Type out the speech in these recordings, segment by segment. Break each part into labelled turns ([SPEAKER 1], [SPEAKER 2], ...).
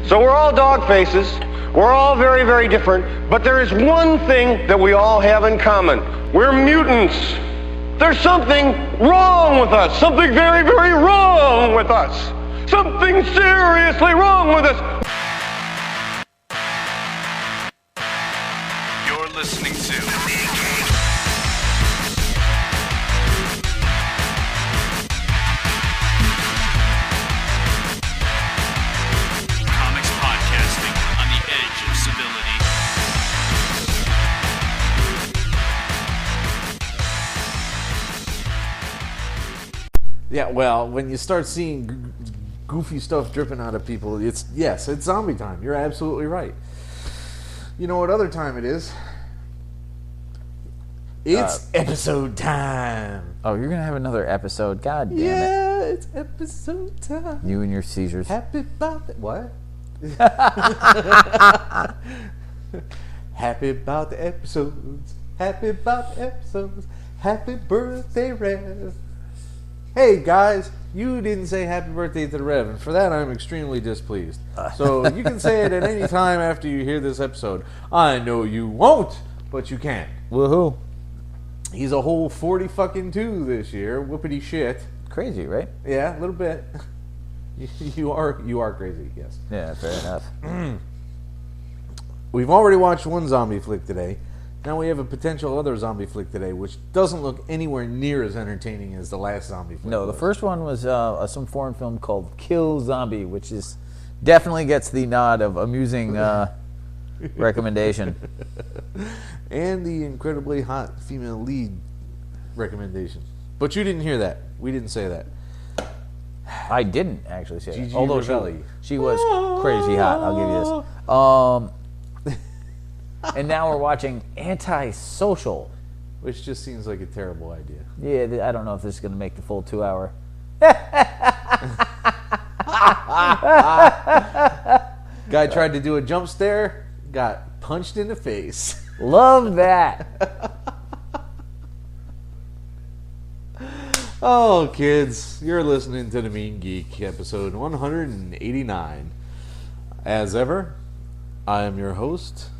[SPEAKER 1] So we're all dog faces. We're all very, very different. But there is one thing that we all have in common. We're mutants. There's something wrong with us. Something very, very wrong with us. Something seriously wrong with us.
[SPEAKER 2] You're listening to Comics Podcasting on the Edge of Civility.
[SPEAKER 3] Yeah, well, when you start seeing goofy stuff dripping out of people, it's zombie time. You're absolutely right. You know what other time it is? It's episode time.
[SPEAKER 4] Oh, you're going to have another episode? God damn it.
[SPEAKER 3] Yeah, it's episode time.
[SPEAKER 4] You and your seizures.
[SPEAKER 3] Happy birthday. What? Happy about the episodes. Happy about the episodes. Happy birthday, Rev. Hey, guys, you didn't say happy birthday to the Rev, and for that I'm extremely displeased. So you can say it at any time after you hear this episode. I know you won't, but you can.
[SPEAKER 4] Woohoo.
[SPEAKER 3] He's a whole 40 fucking 2 this year. Whoopity shit.
[SPEAKER 4] Crazy, right?
[SPEAKER 3] Yeah, a little bit. You are crazy, yes.
[SPEAKER 4] Yeah, fair enough.
[SPEAKER 3] We've already watched one zombie flick today. Now we have a potential other zombie flick today, which doesn't look anywhere near as entertaining as the last zombie flick.
[SPEAKER 4] No, the first one was some foreign film called Kill Zombie, which is definitely gets the nod of amusing recommendation.
[SPEAKER 3] And the incredibly hot female lead recommendation. But you didn't hear that. We didn't say that.
[SPEAKER 4] I didn't actually say
[SPEAKER 3] Gigi
[SPEAKER 4] that. Although
[SPEAKER 3] Ravelli.
[SPEAKER 4] she was crazy hot, I'll give you this. And now we're watching AntiSocial.
[SPEAKER 3] Which just seems like a terrible idea.
[SPEAKER 4] Yeah, I don't know if this is going to make the full 2 hour.
[SPEAKER 3] Guy tried to do a jump scare, got punched in the face.
[SPEAKER 4] Love that.
[SPEAKER 3] Oh, kids, you're listening to The Mean Geek, episode 189. As ever, I am your host,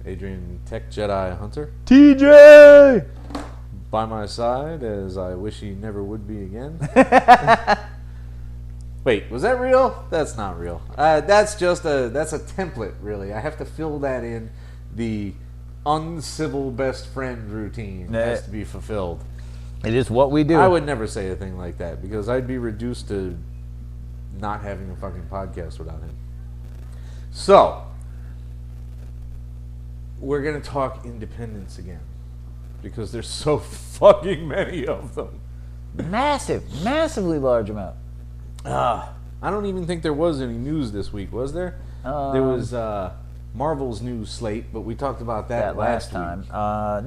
[SPEAKER 3] Adrian Tech Jedi Hunter.
[SPEAKER 4] TJ!
[SPEAKER 3] By my side, as I wish he never would be again. Wait, was that real? That's not real. That's a template, really. I have to fill that in. The uncivil best friend routine has to be fulfilled.
[SPEAKER 4] It is what we do.
[SPEAKER 3] I would never say a thing like that because I'd be reduced to not having a fucking podcast without him. So, we're going to talk independence again because there's so fucking many of them.
[SPEAKER 4] Massively large amount.
[SPEAKER 3] I don't even think there was any news this week, was there? There was Marvel's news slate, but we talked about that last
[SPEAKER 4] time.
[SPEAKER 3] week.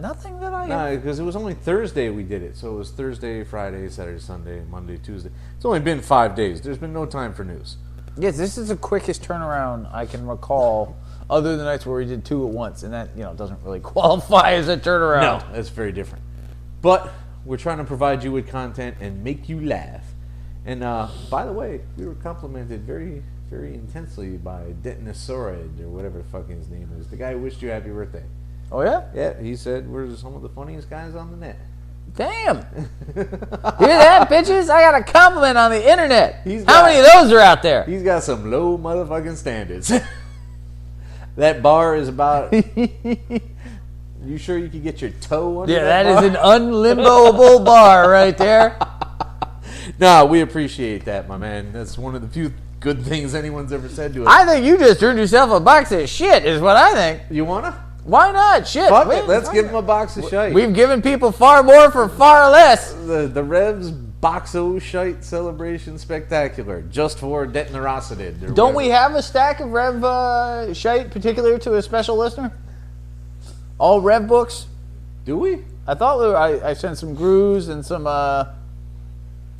[SPEAKER 4] Nothing that I...
[SPEAKER 3] No, because it was only Thursday we did it. So it was Thursday, Friday, Saturday, Sunday, Monday, Tuesday. It's only been 5 days. There's been no time for news.
[SPEAKER 4] Yes, this is the quickest turnaround I can recall, other than the nights where we did 2 at once, and that doesn't really qualify as a turnaround.
[SPEAKER 3] No, that's very different. But we're trying to provide you with content and make you laugh. And by the way, we were complimented very, very intensely by Detonosaurid, or whatever the fuck his name is. The guy who wished you happy birthday.
[SPEAKER 4] Oh, yeah?
[SPEAKER 3] Yeah, he said we're some of the funniest guys on the net.
[SPEAKER 4] Damn. Hear that, bitches? I got a compliment on the internet. How many of those are out there?
[SPEAKER 3] He's got some low motherfucking standards. That bar is about... You sure you could get your toe under that bar?
[SPEAKER 4] That is an unlimboable bar right there.
[SPEAKER 3] No, we appreciate that, my man. That's one of the few good things anyone's ever said to us.
[SPEAKER 4] I think you just earned yourself a box of shit, is what I think.
[SPEAKER 3] You wanna?
[SPEAKER 4] Why not? Shit.
[SPEAKER 3] Fuck it. Let's give him a box of shite.
[SPEAKER 4] We've given people far more for far less.
[SPEAKER 3] The Rev's Boxo Shite Celebration Spectacular, just for Detonosaurid.
[SPEAKER 4] Don't we have a stack of Rev shite particular to a special listener? All Rev books?
[SPEAKER 3] Do we?
[SPEAKER 4] I thought I sent some GROOs and some...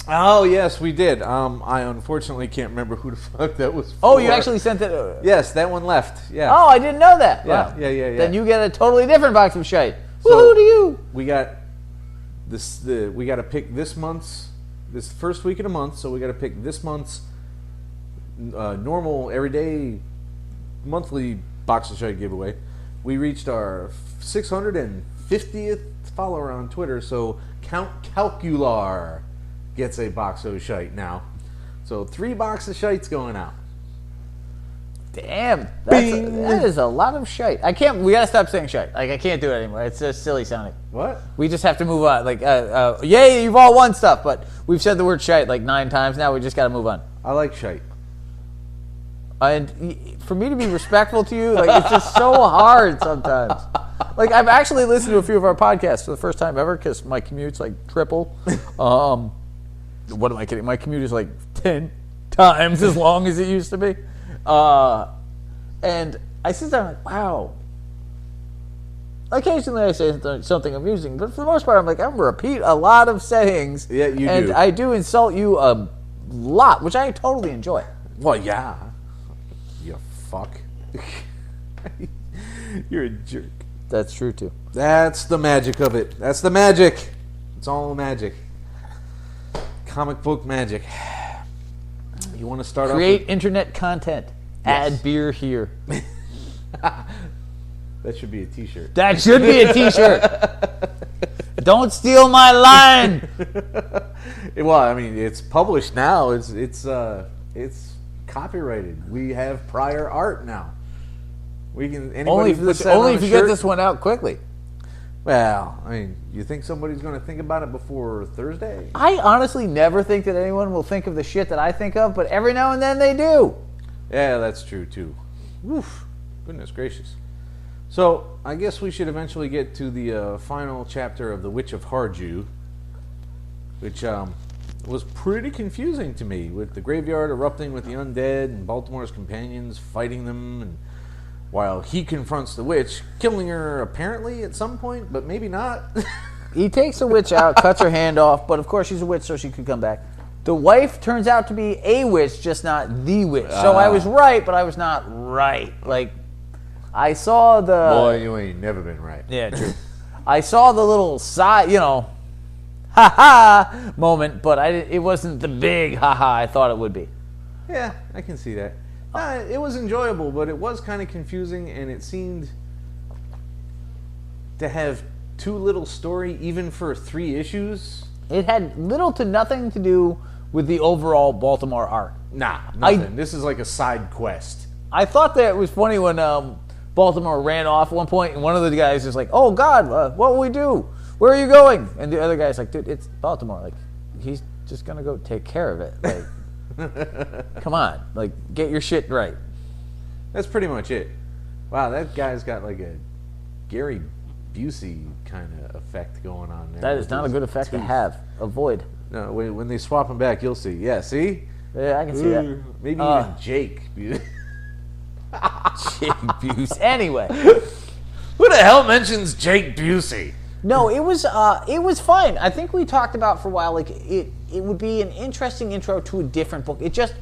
[SPEAKER 3] Oh, yes, we did. I unfortunately can't remember who the fuck that was for.
[SPEAKER 4] Oh, you actually sent it?
[SPEAKER 3] Yes, that one left. Yeah.
[SPEAKER 4] Oh, I didn't know that.
[SPEAKER 3] Yeah,
[SPEAKER 4] wow.
[SPEAKER 3] yeah.
[SPEAKER 4] Then you get a totally different box of shite.
[SPEAKER 3] So,
[SPEAKER 4] woohoo to you!
[SPEAKER 3] We got this. We got to pick this first week of the month. So we got to pick this month's normal, everyday, monthly box of shite giveaway. We reached our 650th follower on Twitter, so Count Calcular gets a box of shite now. So 3 boxes of shite's going out.
[SPEAKER 4] Damn, that is a lot of shite. We gotta stop saying shite. Like, I can't do it anymore. It's just silly sounding.
[SPEAKER 3] What?
[SPEAKER 4] We just have to move on. Like, yay, you've all won stuff, but we've said the word shite like 9 times now. We just gotta move on.
[SPEAKER 3] I like shite.
[SPEAKER 4] And for me to be respectful to you, like, it's just so hard sometimes. Like, I've actually listened to a few of our podcasts for the first time ever because my commute's like triple. What am I kidding? My commute is like 10 times as long as it used to be. And I sit there and I'm like, wow. Occasionally I say something amusing, but for the most part, I'm like, I'm going to repeat a lot of sayings.
[SPEAKER 3] Yeah, you do.
[SPEAKER 4] And I do insult you a lot, which I totally enjoy.
[SPEAKER 3] Well, yeah. You fuck. You're a jerk.
[SPEAKER 4] That's true, too.
[SPEAKER 3] That's the magic of it. That's the magic. It's all magic. Comic book magic. You want to start
[SPEAKER 4] Create
[SPEAKER 3] off
[SPEAKER 4] internet content.
[SPEAKER 3] Yes.
[SPEAKER 4] Add beer here.
[SPEAKER 3] That should be a t-shirt.
[SPEAKER 4] That should be a t-shirt. Don't steal my line.
[SPEAKER 3] Well, I mean, it's published now. It's copyrighted. We have prior art now. We can
[SPEAKER 4] Only if you get this one out quickly.
[SPEAKER 3] Well, I mean, you think somebody's going to think about it before Thursday?
[SPEAKER 4] I honestly never think that anyone will think of the shit that I think of, but every now and then they do.
[SPEAKER 3] Yeah, that's true too. Oof, goodness gracious. So, I guess we should eventually get to the final chapter of the Witch of Harju, which was pretty confusing to me, with the graveyard erupting with the undead and Baltimore's companions fighting them, and while he confronts the witch, killing her apparently at some point, but maybe not.
[SPEAKER 4] He takes the witch out, cuts her hand off, but of course she's a witch, so she could come back. The wife turns out to be a witch, just not the witch. So I was right, but I was not right. Like, I saw the...
[SPEAKER 3] Boy, you ain't never been right.
[SPEAKER 4] Yeah, true. I saw the little side, ha-ha moment, but it wasn't the big ha-ha I thought it would be.
[SPEAKER 3] Yeah, I can see that. It was enjoyable, but it was kind of confusing, and it seemed to have too little story, even for 3 issues.
[SPEAKER 4] It had little to nothing to do with the overall Baltimore arc.
[SPEAKER 3] Nah, nothing. This is like a side quest.
[SPEAKER 4] I thought that it was funny when Baltimore ran off at one point, and one of the guys is like, "Oh God, what will we do? Where are you going?" And the other guy's like, "Dude, it's Baltimore. Like, he's just gonna go take care of it. Like, come on, like, get your shit right."
[SPEAKER 3] That's pretty much it. Wow, that guy's got like a Gary Busey kind of effect going on there.
[SPEAKER 4] That is not a good effect to have. Avoid.
[SPEAKER 3] No, when they swap him back, you'll see. Yeah, see?
[SPEAKER 4] Yeah, I can see that.
[SPEAKER 3] Maybe even Jake.
[SPEAKER 4] Jake Busey. Anyway,
[SPEAKER 3] who the hell mentions Jake Busey?
[SPEAKER 4] No, it was fine. I think we talked about for a while, like, it would be an interesting intro to a different book. It just,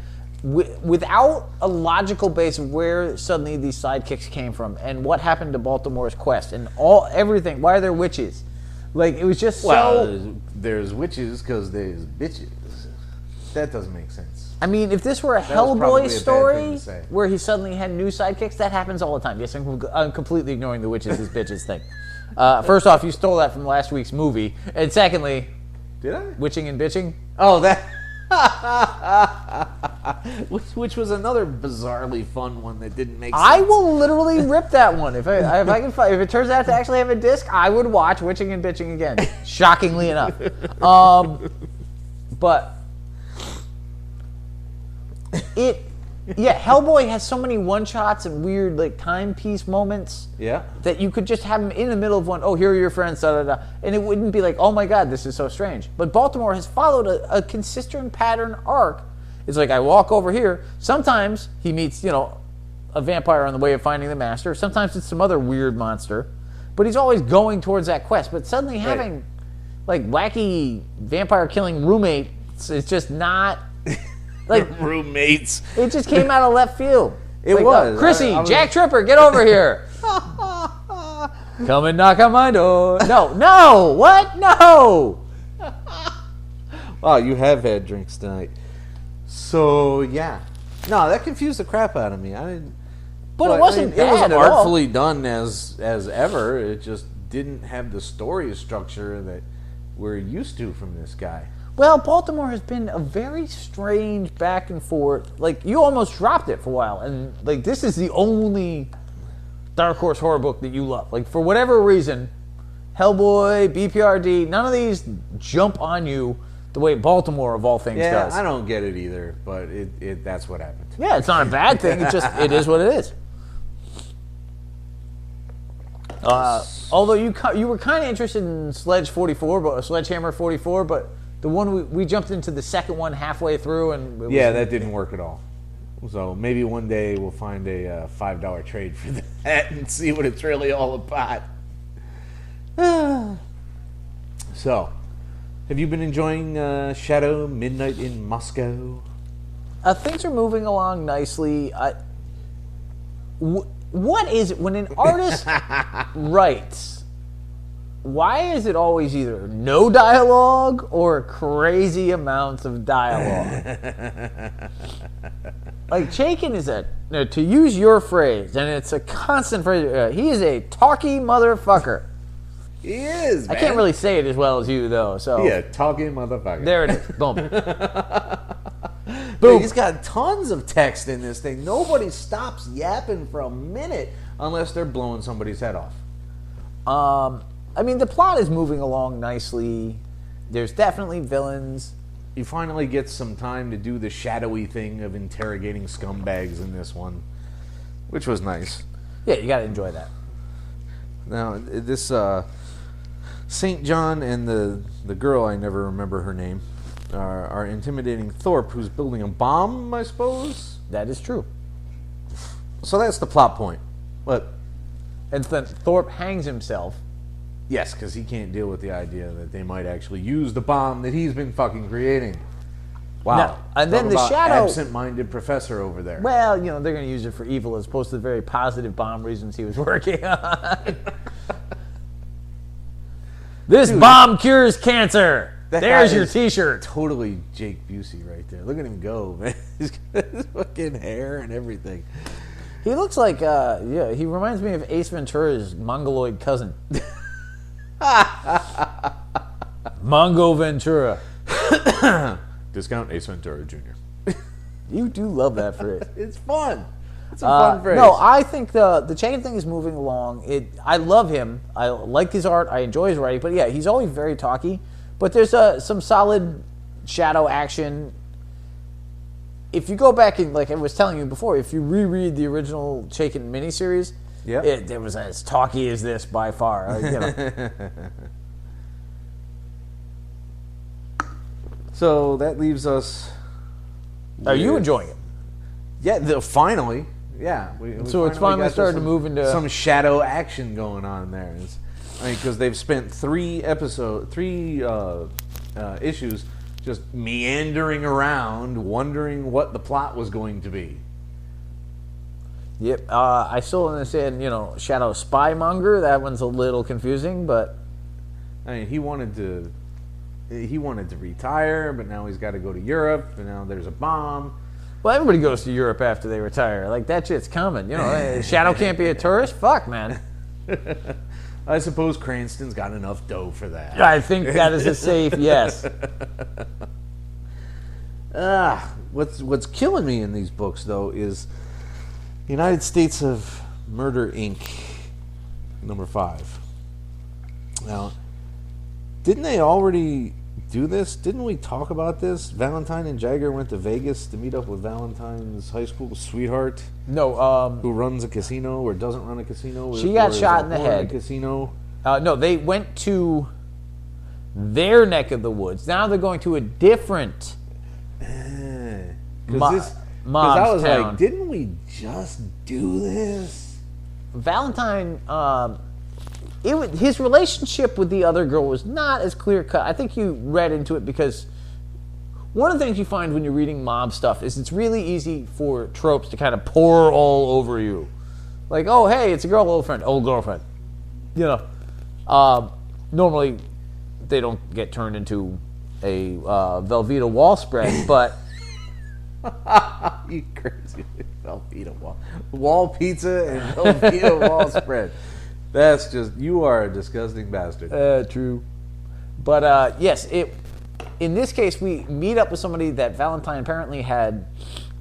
[SPEAKER 4] without a logical base of where suddenly these sidekicks came from and what happened to Baltimore's quest and everything. Why are there witches? Like, it was just
[SPEAKER 3] there's witches because there's bitches. That doesn't make sense.
[SPEAKER 4] I mean, if this were a Hellboy story where he suddenly had new sidekicks, that happens all the time. Yes, I'm completely ignoring the witches as bitches thing. First off, you stole that from last week's movie. And secondly...
[SPEAKER 3] Did I?
[SPEAKER 4] Witching and bitching?
[SPEAKER 3] Oh, that... which was another bizarrely fun one that didn't make sense.
[SPEAKER 4] I will literally rip that one. If it turns out to actually have a disc, I would watch Witching and Bitching again. Shockingly enough. But... Hellboy has so many one-shots and weird, like, timepiece moments that you could just have him in the middle of one, oh, here are your friends, da-da-da, and it wouldn't be like, oh my God, this is so strange. But Baltimore has followed a consistent pattern arc. It's like, I walk over here. Sometimes he meets, a vampire on the way of finding the master. Sometimes it's some other weird monster. But he's always going towards that quest. But suddenly having, like, wacky vampire-killing roommates is just not... Like
[SPEAKER 3] roommates.
[SPEAKER 4] It just came out of left field.
[SPEAKER 3] It was.
[SPEAKER 4] Chrissy, Jack Tripper, get over here. Come and knock on my door. No, what? No.
[SPEAKER 3] Wow, you have had drinks tonight. So, yeah. No, that confused the crap out of me.
[SPEAKER 4] But it wasn't bad
[SPEAKER 3] It wasn't
[SPEAKER 4] at all.
[SPEAKER 3] artfully done as ever. It just didn't have the story structure that we're used to from this guy.
[SPEAKER 4] Well, Baltimore has been a very strange back and forth. Like, you almost dropped it for a while, and like this is the only Dark Horse horror book that you love. Like, for whatever reason, Hellboy, BPRD, none of these jump on you the way Baltimore of all things does.
[SPEAKER 3] I don't get it either, but that's what happened.
[SPEAKER 4] Yeah, it's not a bad thing. It's just it is what it is. Although you were kind of interested in Sledgehammer 44, but the one we jumped into the second one halfway through, and
[SPEAKER 3] that didn't work at all. So maybe one day we'll find a $5 trade for that and see what it's really all about. So, have you been enjoying Shadow Midnight in Moscow?
[SPEAKER 4] Things are moving along nicely. What is it when an artist writes? Why is it always either no dialogue or crazy amounts of dialogue? Like, Chaykin is to use your phrase, and it's a constant phrase, he is a talky motherfucker.
[SPEAKER 3] He is, man.
[SPEAKER 4] I can't really say it as well as you, though. So
[SPEAKER 3] yeah, talking motherfucker.
[SPEAKER 4] There it is. Boom.
[SPEAKER 3] Boom. He's got tons of text in this thing. Nobody stops yapping for a minute unless they're blowing somebody's head off.
[SPEAKER 4] I mean, the plot is moving along nicely. There's definitely villains.
[SPEAKER 3] You finally get some time to do the shadowy thing of interrogating scumbags in this one, which was nice.
[SPEAKER 4] Yeah, you got to enjoy that.
[SPEAKER 3] Now, this St. John and the girl, I never remember her name, are intimidating Thorpe, who's building a bomb, I suppose?
[SPEAKER 4] That is true.
[SPEAKER 3] So that's the plot point. But
[SPEAKER 4] and then Thorpe hangs himself.
[SPEAKER 3] Yes, because he can't deal with the idea that they might actually use the bomb that he's been fucking creating. Wow.
[SPEAKER 4] Now, and then the Shadow...
[SPEAKER 3] absent-minded professor over there.
[SPEAKER 4] Well, they're going to use it for evil as opposed to the very positive bomb reasons he was working on. This bomb cures cancer. There's your T-shirt.
[SPEAKER 3] Totally Jake Busey right there. Look at him go, man. He's got his fucking hair and everything.
[SPEAKER 4] He looks like, he reminds me of Ace Ventura's mongoloid cousin. Mongo Ventura.
[SPEAKER 3] Discount Ace Ventura Jr.
[SPEAKER 4] You do love that phrase.
[SPEAKER 3] It's fun. It's a fun phrase.
[SPEAKER 4] No, I think the Chaykin thing is moving along. I love him. I like his art. I enjoy his writing. But yeah, he's always very talky. But there's some solid shadow action. If you go back and, like I was telling you before, if you reread the original Chaykin miniseries, it was as talky as this by far.
[SPEAKER 3] So that leaves us.
[SPEAKER 4] Are you enjoying it?
[SPEAKER 3] Yeah, finally. Yeah.
[SPEAKER 4] So it's finally started to move into
[SPEAKER 3] some shadow action going on there. Because they've spent three issues just meandering around, wondering what the plot was going to be.
[SPEAKER 4] Yep. I still understand, Shadow Spymonger. That one's a little confusing, but
[SPEAKER 3] he wanted to retire, but now he's got to go to Europe, and now there's a bomb.
[SPEAKER 4] Well, everybody goes to Europe after they retire. Like, that shit's coming. Shadow can't be a tourist? Fuck, man.
[SPEAKER 3] I suppose Cranston's got enough dough for that.
[SPEAKER 4] I think that is a safe yes.
[SPEAKER 3] What's killing me in these books, though, is United States of Murder, Inc., number 5. Now, didn't they already do this? Didn't we talk about this? Valentine and Jagger went to Vegas to meet up with Valentine's high school sweetheart.
[SPEAKER 4] No,
[SPEAKER 3] who runs a casino or doesn't run a casino?
[SPEAKER 4] She got shot in the head.
[SPEAKER 3] Casino.
[SPEAKER 4] No, they went to their neck of the woods. Now they're going to a different
[SPEAKER 3] Because I was town. Like, didn't we just do this?
[SPEAKER 4] Valentine, his relationship with the other girl was not as clear cut. I think you read into it because one of the things you find when you're reading mob stuff is it's really easy for tropes to kind of pour all over you. Like, oh, hey, it's a girl, old girlfriend. Normally they don't get turned into a Velveeta wall spread, but
[SPEAKER 3] You crazy Velveeta wall pizza and Velveeta wall spread. That's just, you are a disgusting bastard.
[SPEAKER 4] True. But yes, in this case, we meet up with somebody that Valentine apparently had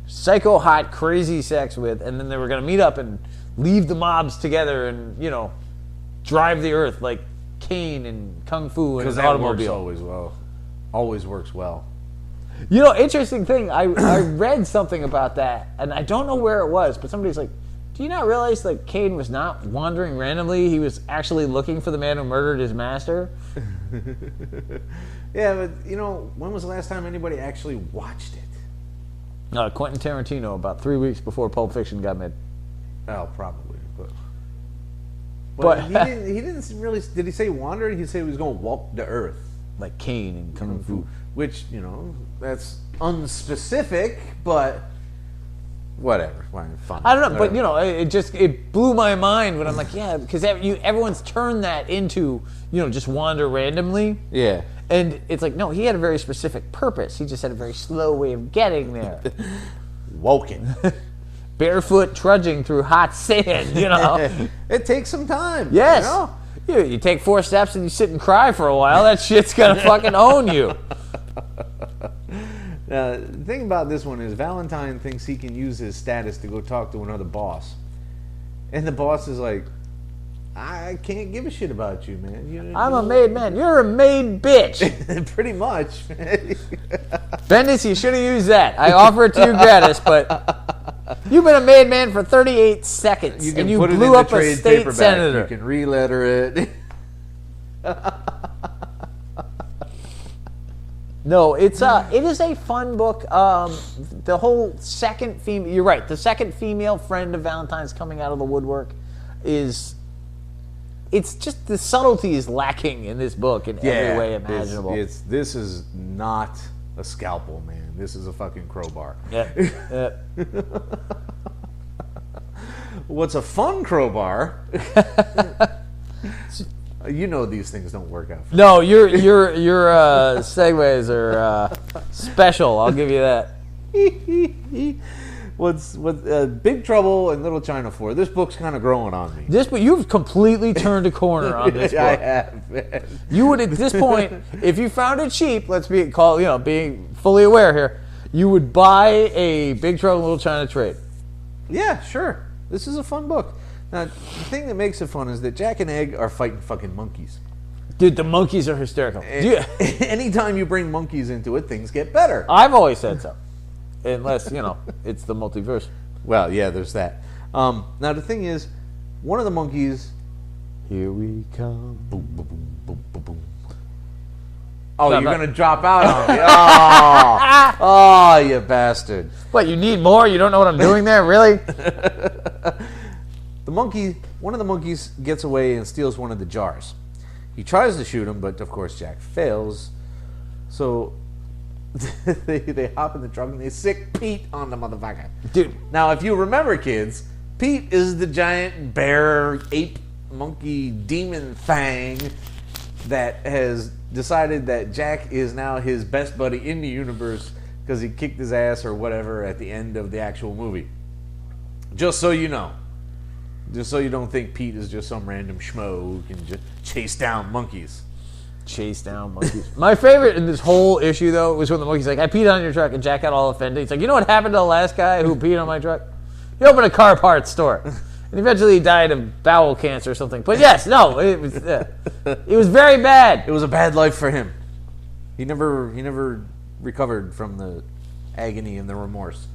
[SPEAKER 4] psycho hot, crazy sex with, and then they were going to meet up and leave the mobs together and, drive the earth like Kane and Kung Fu and an automobile.
[SPEAKER 3] Always works well.
[SPEAKER 4] Interesting thing, I read something about that, and I don't know where it was, but somebody's like, do you not realize that Kane was not wandering randomly? He was actually looking for the man who murdered his master?
[SPEAKER 3] Yeah, but, when was the last time anybody actually watched it?
[SPEAKER 4] Quentin Tarantino, about 3 weeks before Pulp Fiction got made.
[SPEAKER 3] Oh, probably. But he didn't really, did he say wander? He said he was going to walk the earth.
[SPEAKER 4] Like Kane and Kung Fu.
[SPEAKER 3] Which, that's unspecific, but whatever. Fine.
[SPEAKER 4] I don't know, whatever. But, it blew my mind when I'm like, yeah, because everyone's turned that into, just wander randomly.
[SPEAKER 3] Yeah.
[SPEAKER 4] And it's like, no, he had a very specific purpose. He just had a very slow way of getting there.
[SPEAKER 3] Woken.
[SPEAKER 4] Barefoot trudging through hot sand,
[SPEAKER 3] It takes some time.
[SPEAKER 4] Yes. You take 4 steps and you sit and cry for a while. That shit's going to fucking own you.
[SPEAKER 3] The thing about this one is Valentine thinks he can use his status to go talk to another boss. And the boss is like, I can't give a shit about you, man.
[SPEAKER 4] I'm a made man. You're a made bitch.
[SPEAKER 3] Pretty much.
[SPEAKER 4] Bendis, you should have used that. I offer it to you gratis, but you've been a made man for 38 seconds, and you blew up a state senator.
[SPEAKER 3] You can re-letter it.
[SPEAKER 4] No, it is a fun book. The whole second female, you're right, the second female friend of Valentine's coming out of the woodwork is, it's just, the subtlety is lacking in this book in every way imaginable.
[SPEAKER 3] This is not a scalpel, man. This is a fucking crowbar.
[SPEAKER 4] Yeah.
[SPEAKER 3] What's a fun crowbar? These things don't work out.
[SPEAKER 4] No, your segues are special. I'll give you that.
[SPEAKER 3] What's Big Trouble in Little China 4? This book's kind of growing on me.
[SPEAKER 4] But you've completely turned a corner on this book.
[SPEAKER 3] I have. Man.
[SPEAKER 4] You would, at this point, if you found it cheap, being fully aware here, you would buy a Big Trouble in Little China trade.
[SPEAKER 3] Yeah, sure. This is a fun book. Now, the thing that makes it fun is that Jack and Egg are fighting fucking monkeys.
[SPEAKER 4] Dude, the monkeys are hysterical.
[SPEAKER 3] Anytime you bring monkeys into it, things get better.
[SPEAKER 4] I've always said so. Unless, it's the multiverse.
[SPEAKER 3] Well, yeah, there's that. Now, the thing is, one of the monkeys...
[SPEAKER 4] Here we come.
[SPEAKER 3] Boom, boom, boom, boom, boom, boom. Oh, you're going to drop out on me. Oh, you bastard.
[SPEAKER 4] What, you need more? You don't know what I'm doing there? Really?
[SPEAKER 3] One of the monkeys gets away and steals one of the jars. He tries to shoot him, but of course Jack fails. So they hop in the truck and they sick Pete on the motherfucker.
[SPEAKER 4] Dude.
[SPEAKER 3] Now, if you remember, kids, Pete is the giant bear, ape, monkey, demon thing that has decided that Jack is now his best buddy in the universe because he kicked his ass or whatever at the end of the actual movie. Just so you know. Just so you don't think Pete is just some random schmo who can just chase down monkeys.
[SPEAKER 4] Chase down monkeys. My favorite in this whole issue, though, was when the monkey's like, I peed on your truck, and Jack got all offended. He's like, you know what happened to the last guy who peed on my truck? He opened a car parts store. And eventually he died of bowel cancer or something. But yes, no, it was very bad.
[SPEAKER 3] It was a bad life for him. He never recovered from the agony and the remorse.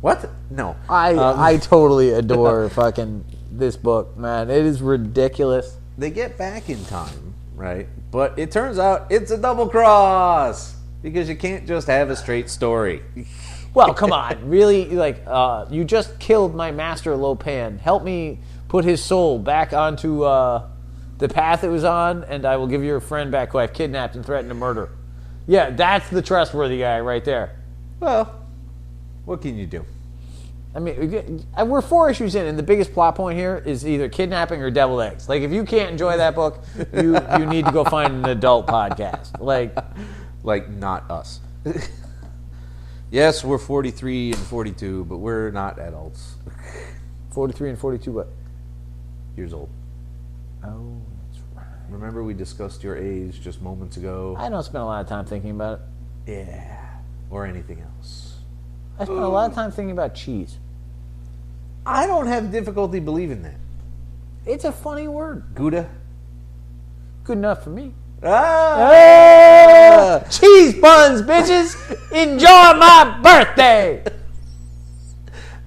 [SPEAKER 3] What? No.
[SPEAKER 4] I totally adore fucking this book, man. It is ridiculous.
[SPEAKER 3] They get back in time, right? But it turns out it's a double cross because you can't just have a straight story.
[SPEAKER 4] Well, come on. Really? You just killed my master, Lopan. Help me put his soul back onto the path it was on, and I will give your friend back who I've kidnapped and threatened to murder. Yeah, that's the trustworthy guy right there.
[SPEAKER 3] Well, what can you do?
[SPEAKER 4] I mean, we're 4 issues in, and the biggest plot point here is either kidnapping or deviled eggs. Like, if you can't enjoy that book, you need to go find an adult podcast. Like
[SPEAKER 3] not us. Yes, we're 43 and 42, but we're not adults.
[SPEAKER 4] 43 and 42 what?
[SPEAKER 3] Years old.
[SPEAKER 4] Oh, that's right.
[SPEAKER 3] Remember we discussed your age just moments ago?
[SPEAKER 4] I don't spend a lot of time thinking about it.
[SPEAKER 3] Yeah. Or anything else.
[SPEAKER 4] I spend a lot of time thinking about cheese.
[SPEAKER 3] I don't have difficulty believing that.
[SPEAKER 4] It's a funny word.
[SPEAKER 3] Gouda?
[SPEAKER 4] Good enough for me.
[SPEAKER 3] Ah!
[SPEAKER 4] Cheese buns, bitches! Enjoy my birthday!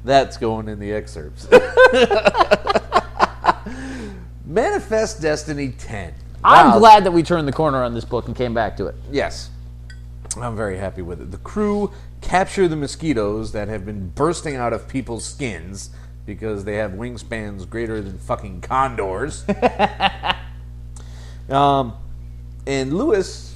[SPEAKER 3] That's going in the excerpts. Manifest Destiny 10.
[SPEAKER 4] I'm
[SPEAKER 3] Wow.
[SPEAKER 4] glad that we turned the corner on this book and came back to it.
[SPEAKER 3] Yes. I'm very happy with it. The crew capture the mosquitoes that have been bursting out of people's skins because they have wingspans greater than fucking condors. And Lewis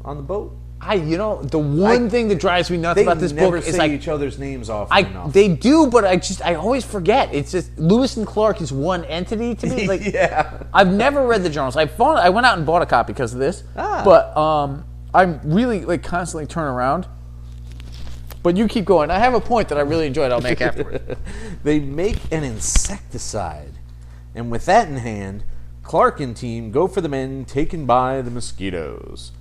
[SPEAKER 3] on the boat.
[SPEAKER 4] The one thing that drives me nuts about this book is
[SPEAKER 3] they never say each other's names often enough.
[SPEAKER 4] They do, but I always forget. It's just Lewis and Clark is one entity to me. Like,
[SPEAKER 3] yeah.
[SPEAKER 4] I've never read the journals. I went out and bought a copy because of this. But I'm really constantly turn around. But you keep going. I have a point that I really enjoyed. I'll make afterward.
[SPEAKER 3] They make an insecticide, and with that in hand, Clark and team go for the men taken by the mosquitoes.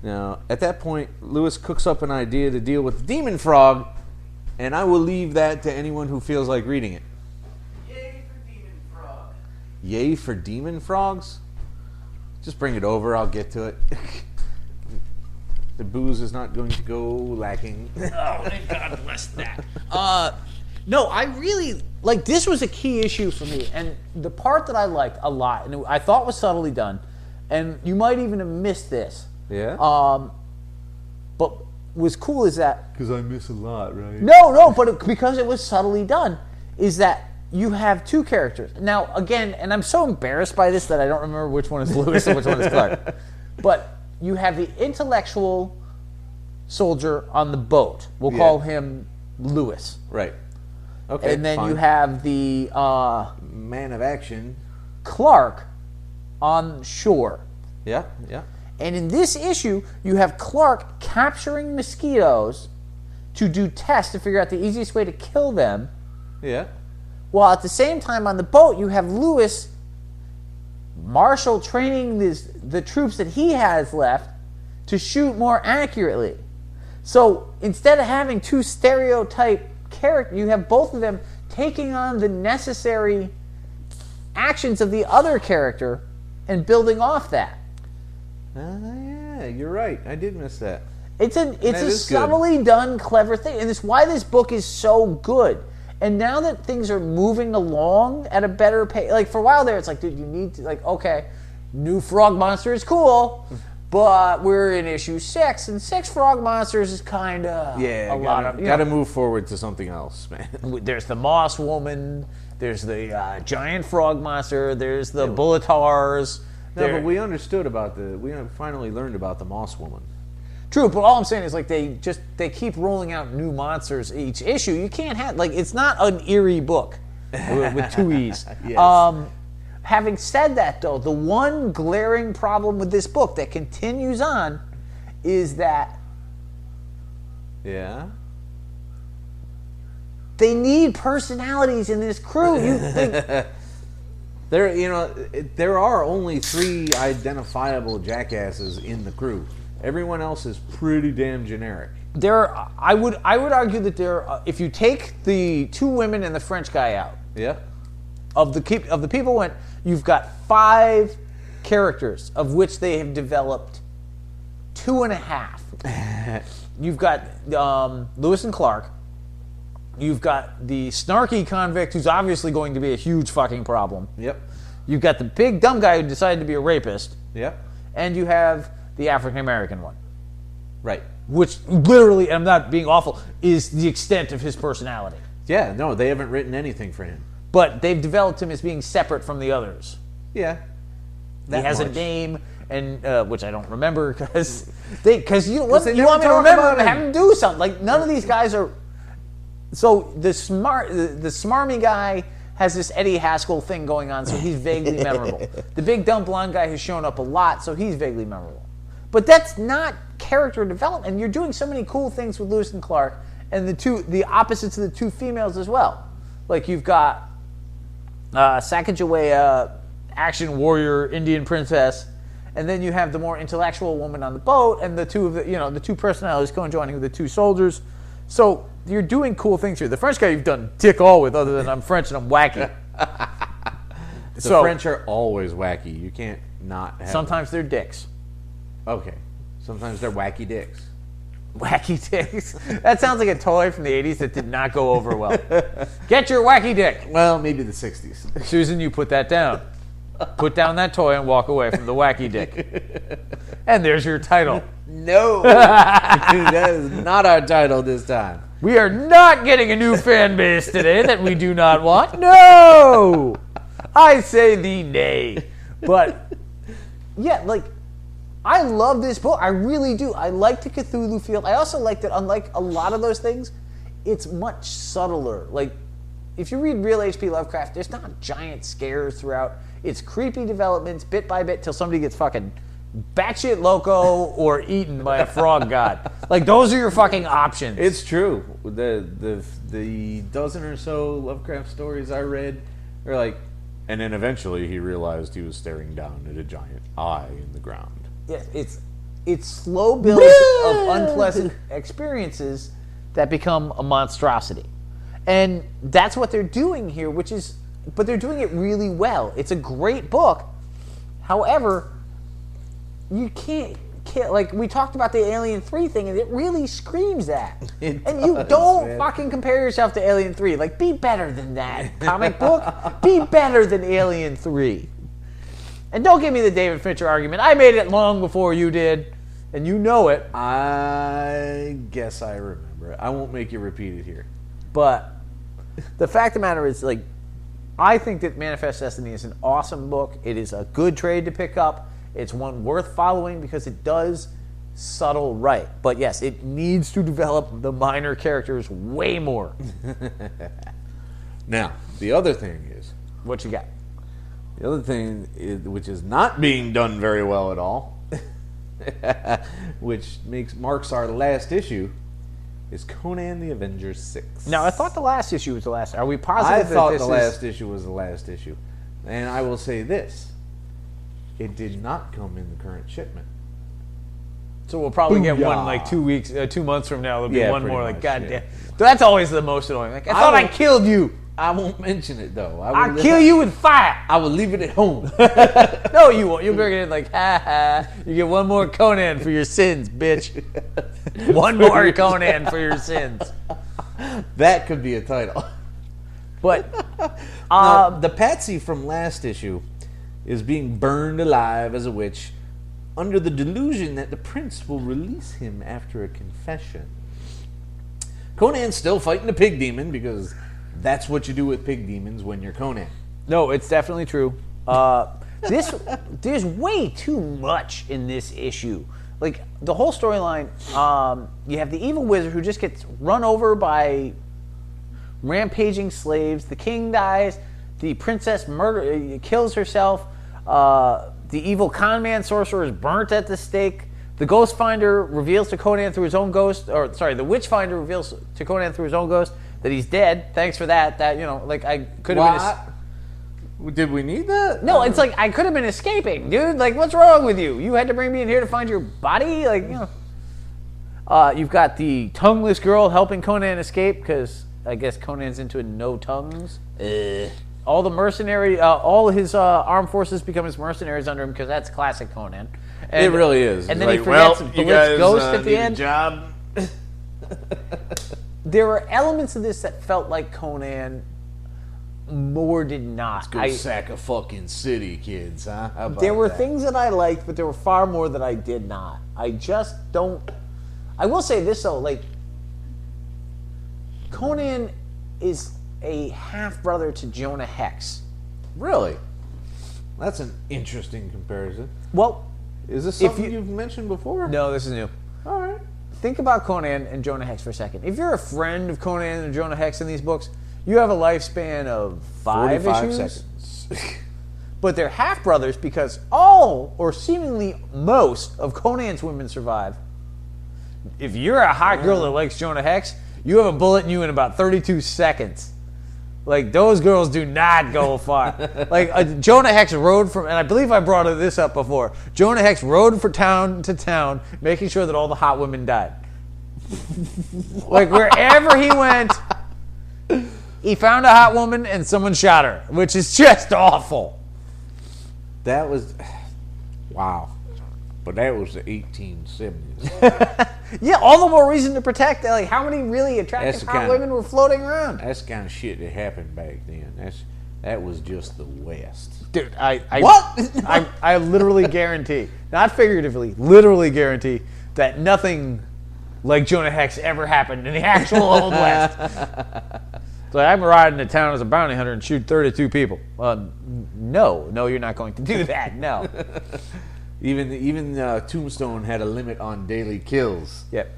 [SPEAKER 3] Now, at that point, Lewis cooks up an idea to deal with the demon frog, and I will leave that to anyone who feels like reading it.
[SPEAKER 4] Yay for demon frog.
[SPEAKER 3] Yay for demon frogs? Just bring it over, I'll get to it. The booze is not going to go lacking.
[SPEAKER 4] Oh, thank God bless that. No, I really, this was a key issue for me, and the part that I liked a lot, and I thought was subtly done, and you might even have missed this.
[SPEAKER 3] Yeah?
[SPEAKER 4] But was cool is that...
[SPEAKER 3] Because I miss a lot, right?
[SPEAKER 4] No, but because it was subtly done, is that you have two characters. Now, again, and I'm so embarrassed by this that I don't remember which one is Lewis and which one is Clark. But you have the intellectual soldier on the boat. We'll call him Lewis.
[SPEAKER 3] Right. Okay,
[SPEAKER 4] and then
[SPEAKER 3] fine.
[SPEAKER 4] you have the...
[SPEAKER 3] man of action.
[SPEAKER 4] Clark on shore.
[SPEAKER 3] Yeah.
[SPEAKER 4] And in this issue, you have Clark capturing mosquitoes to do tests to figure out the easiest way to kill them.
[SPEAKER 3] Yeah.
[SPEAKER 4] While at the same time on the boat, you have Lewis martial training the troops that he has left to shoot more accurately. So instead of having two stereotype characters, you have both of them taking on the necessary actions of the other character and building off that.
[SPEAKER 3] Yeah, you're right. I did miss that.
[SPEAKER 4] It's a subtly done, clever thing, and it's why this book is so good. And now that things are moving along at a better pace, for a while there, it's like, dude, you need to, okay, new frog monster is cool, but we're in issue 6, and 6 frog monsters is kind of
[SPEAKER 3] gotta move forward to something else, man.
[SPEAKER 4] There's the moss woman, there's the giant frog monster, there's the bulletars.
[SPEAKER 3] No, but we understood we finally learned about the moss woman.
[SPEAKER 4] True, but all I'm saying is they keep rolling out new monsters each issue. You can't have it's not an eerie book with 2 E's.
[SPEAKER 3] Yes.
[SPEAKER 4] Having said that, though, the one glaring problem with this book that continues on is that they need personalities in this crew.
[SPEAKER 3] There are only 3 identifiable jackasses in the crew. Everyone else is pretty damn generic.
[SPEAKER 4] I would argue that if you take the 2 women and the French guy out, of the people you've got 5 characters of which they have developed 2.5. You've got Lewis and Clark. You've got the snarky convict who's obviously going to be a huge fucking problem.
[SPEAKER 3] Yep.
[SPEAKER 4] You've got the big dumb guy who decided to be a rapist.
[SPEAKER 3] Yep.
[SPEAKER 4] And you have the African American one.
[SPEAKER 3] Right.
[SPEAKER 4] Which literally, and I'm not being awful, is the extent of his personality.
[SPEAKER 3] Yeah, no, they haven't written anything for him.
[SPEAKER 4] But they've developed him as being separate from the others.
[SPEAKER 3] Yeah.
[SPEAKER 4] He has a name, and which I don't remember because you want me to remember him, have him do something. None of these guys are. So the smarmy guy has this Eddie Haskell thing going on, so he's vaguely memorable. The big dumb blonde guy has shown up a lot, so he's vaguely memorable. But that's not character development. You're doing so many cool things with Lewis and Clark, and the opposites of the two females as well. Like you've got Sacagawea, action warrior, Indian princess, and then you have the more intellectual woman on the boat, and the two personalities conjoining with the two soldiers. So you're doing cool things here. The French guy you've done dick all with, other than I'm French and I'm wacky.
[SPEAKER 3] The French are always wacky. You can't not have
[SPEAKER 4] sometimes they're dicks.
[SPEAKER 3] Okay. Sometimes they're wacky dicks.
[SPEAKER 4] Wacky dicks? That sounds like a toy from the 80s that did not go over well. Get your wacky dick.
[SPEAKER 3] Well, maybe the 60s.
[SPEAKER 4] Susan, you put that down. Put down that toy and walk away from the wacky dick. And there's your title.
[SPEAKER 3] No. That is not our title this time.
[SPEAKER 4] We are not getting a new fan base today that we do not want. No! I say the nay. But, yeah, like, I love this book. I really do. I like the Cthulhu feel. I also like that, unlike a lot of those things, it's much subtler. Like, if you read real H.P. Lovecraft, there's not giant scares throughout. It's creepy developments, bit by bit, till somebody gets fucking batshit loco or eaten by a frog god. Like, those are your fucking options.
[SPEAKER 3] It's true. The dozen or so Lovecraft stories I read are like, and then eventually he realized he was staring down at a giant eye in the ground.
[SPEAKER 4] Yes, it's slow builds of unpleasant experiences that become a monstrosity. And that's what they're doing here, but they're doing it really well. It's a great book. However, you can't like we talked about the Alien 3 thing, and it really screams that. You don't fucking compare yourself to Alien 3. Like, be better than that, comic book. Be better than Alien 3. And don't give me the David Fincher argument. I made it long before you did, and you know it.
[SPEAKER 3] I guess I remember it. I won't make you repeat it here.
[SPEAKER 4] But the fact of the matter is, like, I think that Manifest Destiny is an awesome book. It is a good trade to pick up. It's one worth following because it does subtle right. But yes, it needs to develop the minor characters way more.
[SPEAKER 3] Now, the other thing is...
[SPEAKER 4] What you got?
[SPEAKER 3] The other thing, which is not being done very well at all, which marks our last issue, is Conan the Avenger 6.
[SPEAKER 4] Now, I thought the last issue was the last. Are we positive
[SPEAKER 3] I thought the last issue was the last issue. And I will say this. It did not come in the current shipment.
[SPEAKER 4] So we'll probably get one like 2 months from now. There'll be one more like, goddamn.
[SPEAKER 3] Yeah.
[SPEAKER 4] That's always the most annoying. Like, I thought I killed you.
[SPEAKER 3] I won't mention it, though.
[SPEAKER 4] I'll kill you with fire.
[SPEAKER 3] I will leave it at home.
[SPEAKER 4] No, you won't. You'll bring it in like, ha ha. You get one more Conan for your sins, bitch. One more Conan for your sins.
[SPEAKER 3] That could be a title.
[SPEAKER 4] But
[SPEAKER 3] now, the Patsy from last issue is being burned alive as a witch under the delusion that the prince will release him after a confession. Conan's still fighting the pig demon because that's what you do with pig demons when you're Conan.
[SPEAKER 4] No, it's definitely true. There's way too much in this issue. Like, the whole storyline, you have the evil wizard who just gets run over by rampaging slaves. The king dies. The princess kills herself. The evil con man sorcerer is burnt at the stake. The ghost finder reveals to Conan through his own ghost, the witch finder reveals to Conan through his own ghost that he's dead. Thanks for that. That, like, I could have been...
[SPEAKER 3] Did we need that?
[SPEAKER 4] No, it's like, I could have been escaping, dude. Like, what's wrong with you? You had to bring me in here to find your body? Like, you've got the tongueless girl helping Conan escape, because I guess Conan's into no tongues. All the mercenary, all his armed forces become his mercenaries under him, because that's classic Conan. And,
[SPEAKER 3] it really is.
[SPEAKER 4] And then he forgets Blitz Ghost at the end.
[SPEAKER 3] Job.
[SPEAKER 4] There were elements of this that felt like Conan. More did not.
[SPEAKER 3] Let's go sack a fucking city, kids, huh? How about
[SPEAKER 4] there were
[SPEAKER 3] that?
[SPEAKER 4] things that I liked, but there were far more that I did not. I just don't... I will say this, though. Like, Conan is a half-brother to Jonah Hex.
[SPEAKER 3] Really? That's an interesting comparison.
[SPEAKER 4] Well...
[SPEAKER 3] Is this something you've mentioned before?
[SPEAKER 4] No, this is new.
[SPEAKER 3] All right.
[SPEAKER 4] Think about Conan and Jonah Hex for a second. If you're a friend of Conan and Jonah Hex in these books, you have a lifespan of 5 issues.
[SPEAKER 3] Seconds.
[SPEAKER 4] But they're half-brothers because all, or seemingly most, of Conan's women survive. if you're a hot girl that likes Jonah Hex, you have a bullet in you in about 32 seconds. Like, those girls do not go far. Like, Jonah Hex rode from, and I believe I brought this up before, Jonah Hex rode from town to town, making sure that all the hot women died. Like, wherever he went, he found a hot woman and someone shot her, which is just awful.
[SPEAKER 3] That was, wow. But that was the 1870s.
[SPEAKER 4] Yeah, all the more reason to protect. Like, how many really attractive hot women were floating around?
[SPEAKER 3] That's the kind of shit that happened back then. That was just the West.
[SPEAKER 4] Dude, I
[SPEAKER 3] what?
[SPEAKER 4] I literally guarantee, not figuratively, literally guarantee that nothing like Jonah Hex ever happened in the actual Old West. So I'm riding to town as a bounty hunter and shoot 32 people. No, you're not going to do that. No.
[SPEAKER 3] Even Tombstone had a limit on daily kills.
[SPEAKER 4] Yep.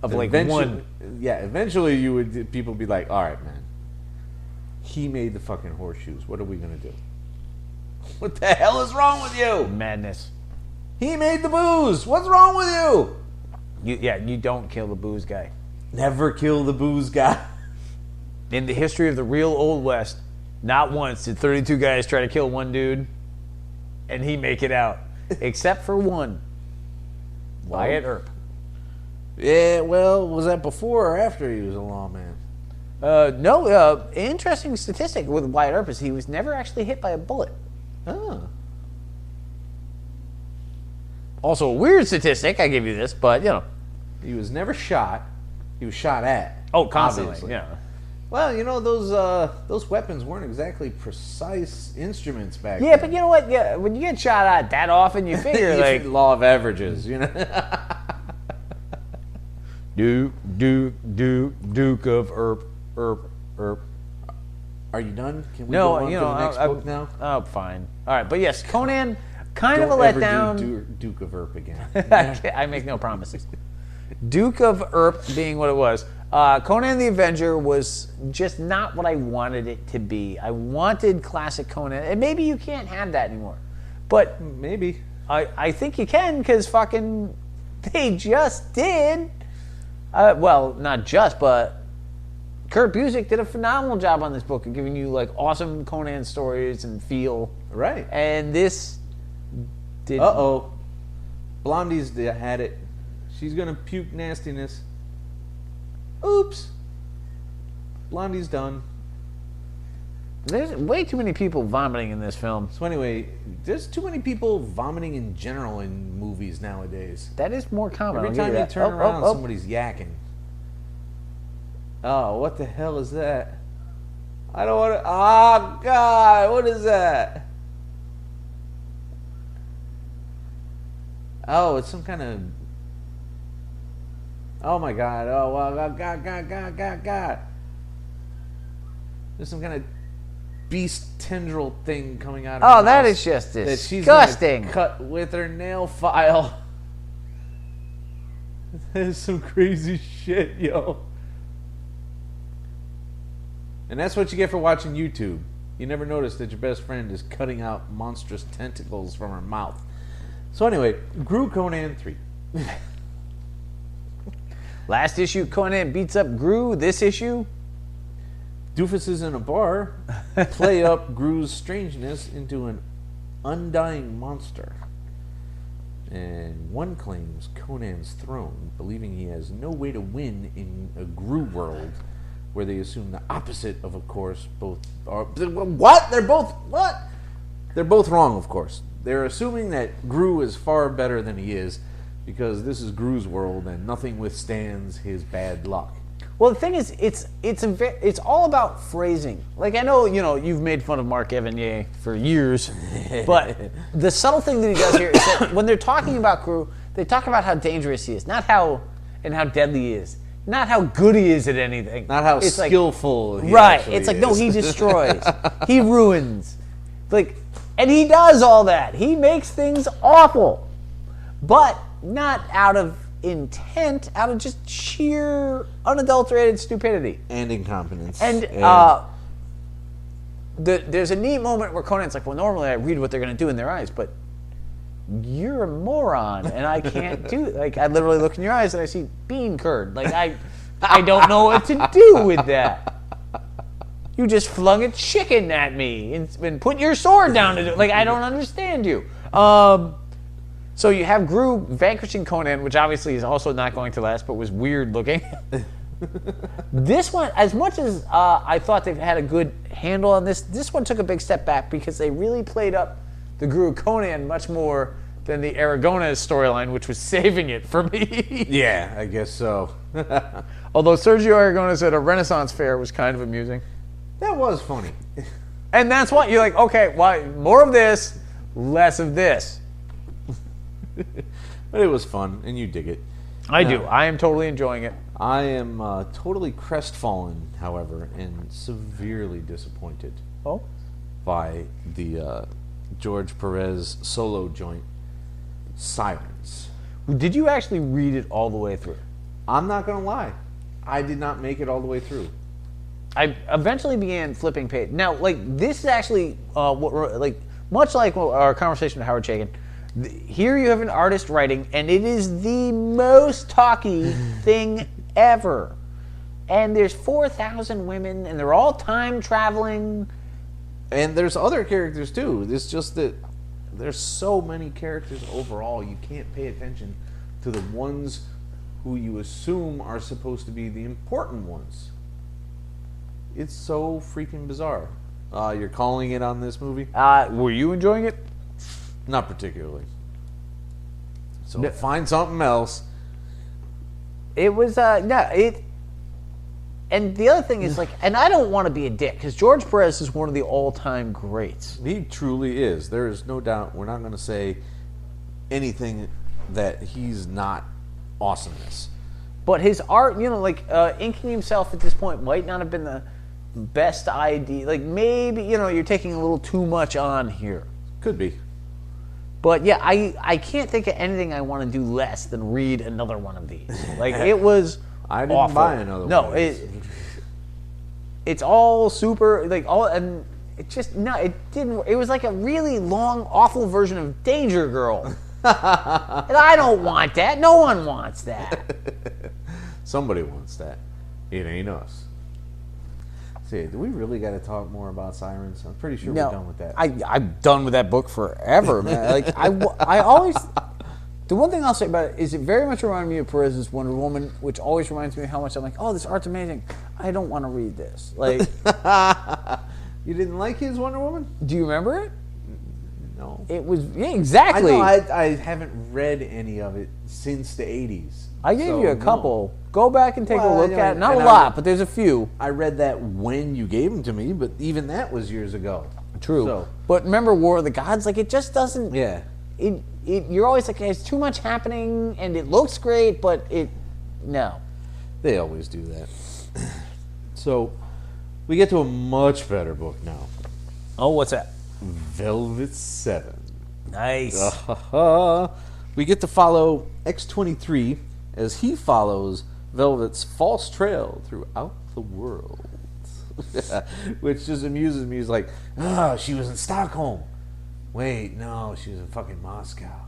[SPEAKER 4] Of like one.
[SPEAKER 3] Yeah, eventually people would be like, all right, man. He made the fucking horseshoes. What are we going to do? What the hell is wrong with you?
[SPEAKER 4] Madness.
[SPEAKER 3] He made the booze. What's wrong with you?
[SPEAKER 4] You don't kill the booze guy.
[SPEAKER 3] Never kill the booze guy.
[SPEAKER 4] In the history of the real Old West, not once did 32 guys try to kill one dude and he make it out. Except for one. Wyatt Earp.
[SPEAKER 3] Yeah, well, was that before or after he was a lawman?
[SPEAKER 4] No, interesting statistic with Wyatt Earp is he was never actually hit by a bullet.
[SPEAKER 3] Oh.
[SPEAKER 4] Also a weird statistic, I give you this, but, you know.
[SPEAKER 3] He was never shot. He was shot at.
[SPEAKER 4] Oh, constantly,
[SPEAKER 3] obviously.
[SPEAKER 4] yeah.
[SPEAKER 3] Well, you know, those weapons weren't exactly precise instruments back then.
[SPEAKER 4] Yeah, but you know what? Yeah, when you get shot at that often, you figure, like...
[SPEAKER 3] Law of averages, you know?
[SPEAKER 4] Duke of Earp.
[SPEAKER 3] Are you done? Can we
[SPEAKER 4] No,
[SPEAKER 3] go on
[SPEAKER 4] you
[SPEAKER 3] to
[SPEAKER 4] know,
[SPEAKER 3] the next book now?
[SPEAKER 4] Oh, fine. All right, but yes, Conan, kind of a
[SPEAKER 3] Don't ever
[SPEAKER 4] letdown.
[SPEAKER 3] do Duke of Earp again.
[SPEAKER 4] I make no promises. Duke of Earp being what it was. Conan the Avenger was just not what I wanted it to be. I wanted classic Conan, and maybe you can't have that anymore. But
[SPEAKER 3] maybe.
[SPEAKER 4] I think you can, because fucking they just did. Well, not just, but Kurt Busiek did a phenomenal job on this book of giving you like awesome Conan stories and feel.
[SPEAKER 3] Right.
[SPEAKER 4] And this did.
[SPEAKER 3] Uh-oh. Blondie's had it. She's gonna puke nastiness. Oops. Blondie's done.
[SPEAKER 4] There's way too many people vomiting in this film.
[SPEAKER 3] So anyway, there's too many people vomiting in general in movies nowadays.
[SPEAKER 4] That is more common.
[SPEAKER 3] Every time you turn around, somebody's yakking. Oh, what the hell is that? I don't want to... Oh, God, what is that? Oh, it's some kind of... Oh, my God. Oh, well, God. There's some kind of beast tendril thing coming out of her
[SPEAKER 4] Oh, that
[SPEAKER 3] house
[SPEAKER 4] is just
[SPEAKER 3] that she's
[SPEAKER 4] disgusting.
[SPEAKER 3] gonna cut with her nail file. That is some crazy shit, yo. And that's what you get for watching YouTube. You never notice that your best friend is cutting out monstrous tentacles from her mouth. So anyway, GROO Conan 3.
[SPEAKER 4] Last issue, Conan beats up GROO. This issue,
[SPEAKER 3] doofuses in a bar play up GROO's strangeness into an undying monster. And one claims Conan's throne, believing he has no way to win in a GROO world, where they assume the opposite of course, both are... What? They're both... What? They're both wrong, of course. They're assuming that GROO is far better than he is, because this is GROO's world and nothing withstands his bad luck.
[SPEAKER 4] well, the thing is, it's all about phrasing. Like, I know, you know, you've made fun of Mark Evanier for years, but the subtle thing that he does here is that when they're talking about GROO, they talk about how dangerous he is, not how deadly he is. Not how good he is at anything.
[SPEAKER 3] Not how
[SPEAKER 4] it's
[SPEAKER 3] skillful
[SPEAKER 4] like,
[SPEAKER 3] he
[SPEAKER 4] right.
[SPEAKER 3] actually
[SPEAKER 4] It's like,
[SPEAKER 3] is.
[SPEAKER 4] no, he destroys. He ruins. Like, and he does all that. He makes things awful. But not out of intent, out of just sheer unadulterated stupidity.
[SPEAKER 3] And incompetence.
[SPEAKER 4] And there's a neat moment where Conan's like, well, normally I read what they're going to do in their eyes, but you're a moron, and I can't do it. Like, I literally look in your eyes and I see bean curd. Like, I don't know what to do with that. You just flung a chicken at me and put your sword down to do it. Like, I don't understand you. So you have GROO vanquishing Conan, which obviously is also not going to last, but was weird looking. This one, as much as I thought they've had a good handle on this one took a big step back because they really played up the GROO Conan much more than the Aragonés storyline, which was saving it for me.
[SPEAKER 3] Yeah, I guess so.
[SPEAKER 4] Although Sergio Aragonés at a Renaissance fair was kind of amusing.
[SPEAKER 3] That was funny.
[SPEAKER 4] And that's why you're like, okay, why more of this, less of this.
[SPEAKER 3] But it was fun, and you dig it.
[SPEAKER 4] I do. I am totally enjoying it.
[SPEAKER 3] I am totally crestfallen, however, and severely disappointed by the George Perez solo joint, Sirens.
[SPEAKER 4] Did you actually read it all the way through?
[SPEAKER 3] I'm not going to lie. I did not make it all the way through.
[SPEAKER 4] I eventually began flipping page. Now, like, this is actually, much like our conversation with Howard Chaykin, here you have an artist writing, and it is the most talky thing ever. And there's 4,000 women, and they're all time traveling.
[SPEAKER 3] And there's other characters, too. It's just that there's so many characters overall, you can't pay attention to the ones who you assume are supposed to be the important ones. It's so freaking bizarre. You're calling it on this movie?
[SPEAKER 4] Were you enjoying it?
[SPEAKER 3] Not particularly. So find something else.
[SPEAKER 4] It was, and the other thing is, like, and I don't want to be a dick, because George Perez is one of the all-time greats.
[SPEAKER 3] He truly is. There is no doubt. We're not going to say anything that he's not awesomeness.
[SPEAKER 4] But his art, inking himself at this point might not have been the best idea. Like, maybe, you're taking a little too much on here.
[SPEAKER 3] Could be.
[SPEAKER 4] But yeah, I can't think of anything I want to do less than read another one of these. Like, it was
[SPEAKER 3] I didn't
[SPEAKER 4] awful.
[SPEAKER 3] buy another one.
[SPEAKER 4] No, it's all super, like, all, and it just, no, it didn't, it was like a really long, awful version of Danger Girl. And I don't want that. No one wants that.
[SPEAKER 3] Somebody wants that. It ain't us. See, do we really got to talk more about Sirens? I'm pretty sure we're done with that.
[SPEAKER 4] I'm done with that book forever, man. Like, I always, the one thing I'll say about it is it very much reminded me of Perez's Wonder Woman, which always reminds me how much I'm like, oh, this art's amazing. I don't want to read this. Like,
[SPEAKER 3] you didn't like his Wonder Woman?
[SPEAKER 4] Do you remember it?
[SPEAKER 3] No.
[SPEAKER 4] It was, yeah, exactly.
[SPEAKER 3] I haven't read any of it since the 80s.
[SPEAKER 4] I gave you a couple. No. Go back and take a look at it. Not a
[SPEAKER 3] and
[SPEAKER 4] lot, but there's a few.
[SPEAKER 3] I read that when you gave them to me, but even that was years ago.
[SPEAKER 4] True. So. But remember War of the Gods? Like, it just doesn't...
[SPEAKER 3] Yeah.
[SPEAKER 4] You're always like, there's too much happening, and it looks great, but no.
[SPEAKER 3] They always do that. So, we get to a much better book now.
[SPEAKER 4] Oh, what's that?
[SPEAKER 3] Velvet 7.
[SPEAKER 4] Nice.
[SPEAKER 3] We get to follow X-23 as he follows Velvet's false trail throughout the world. Which just amuses me. He's like, she was in Stockholm. Wait, no, she was in fucking Moscow.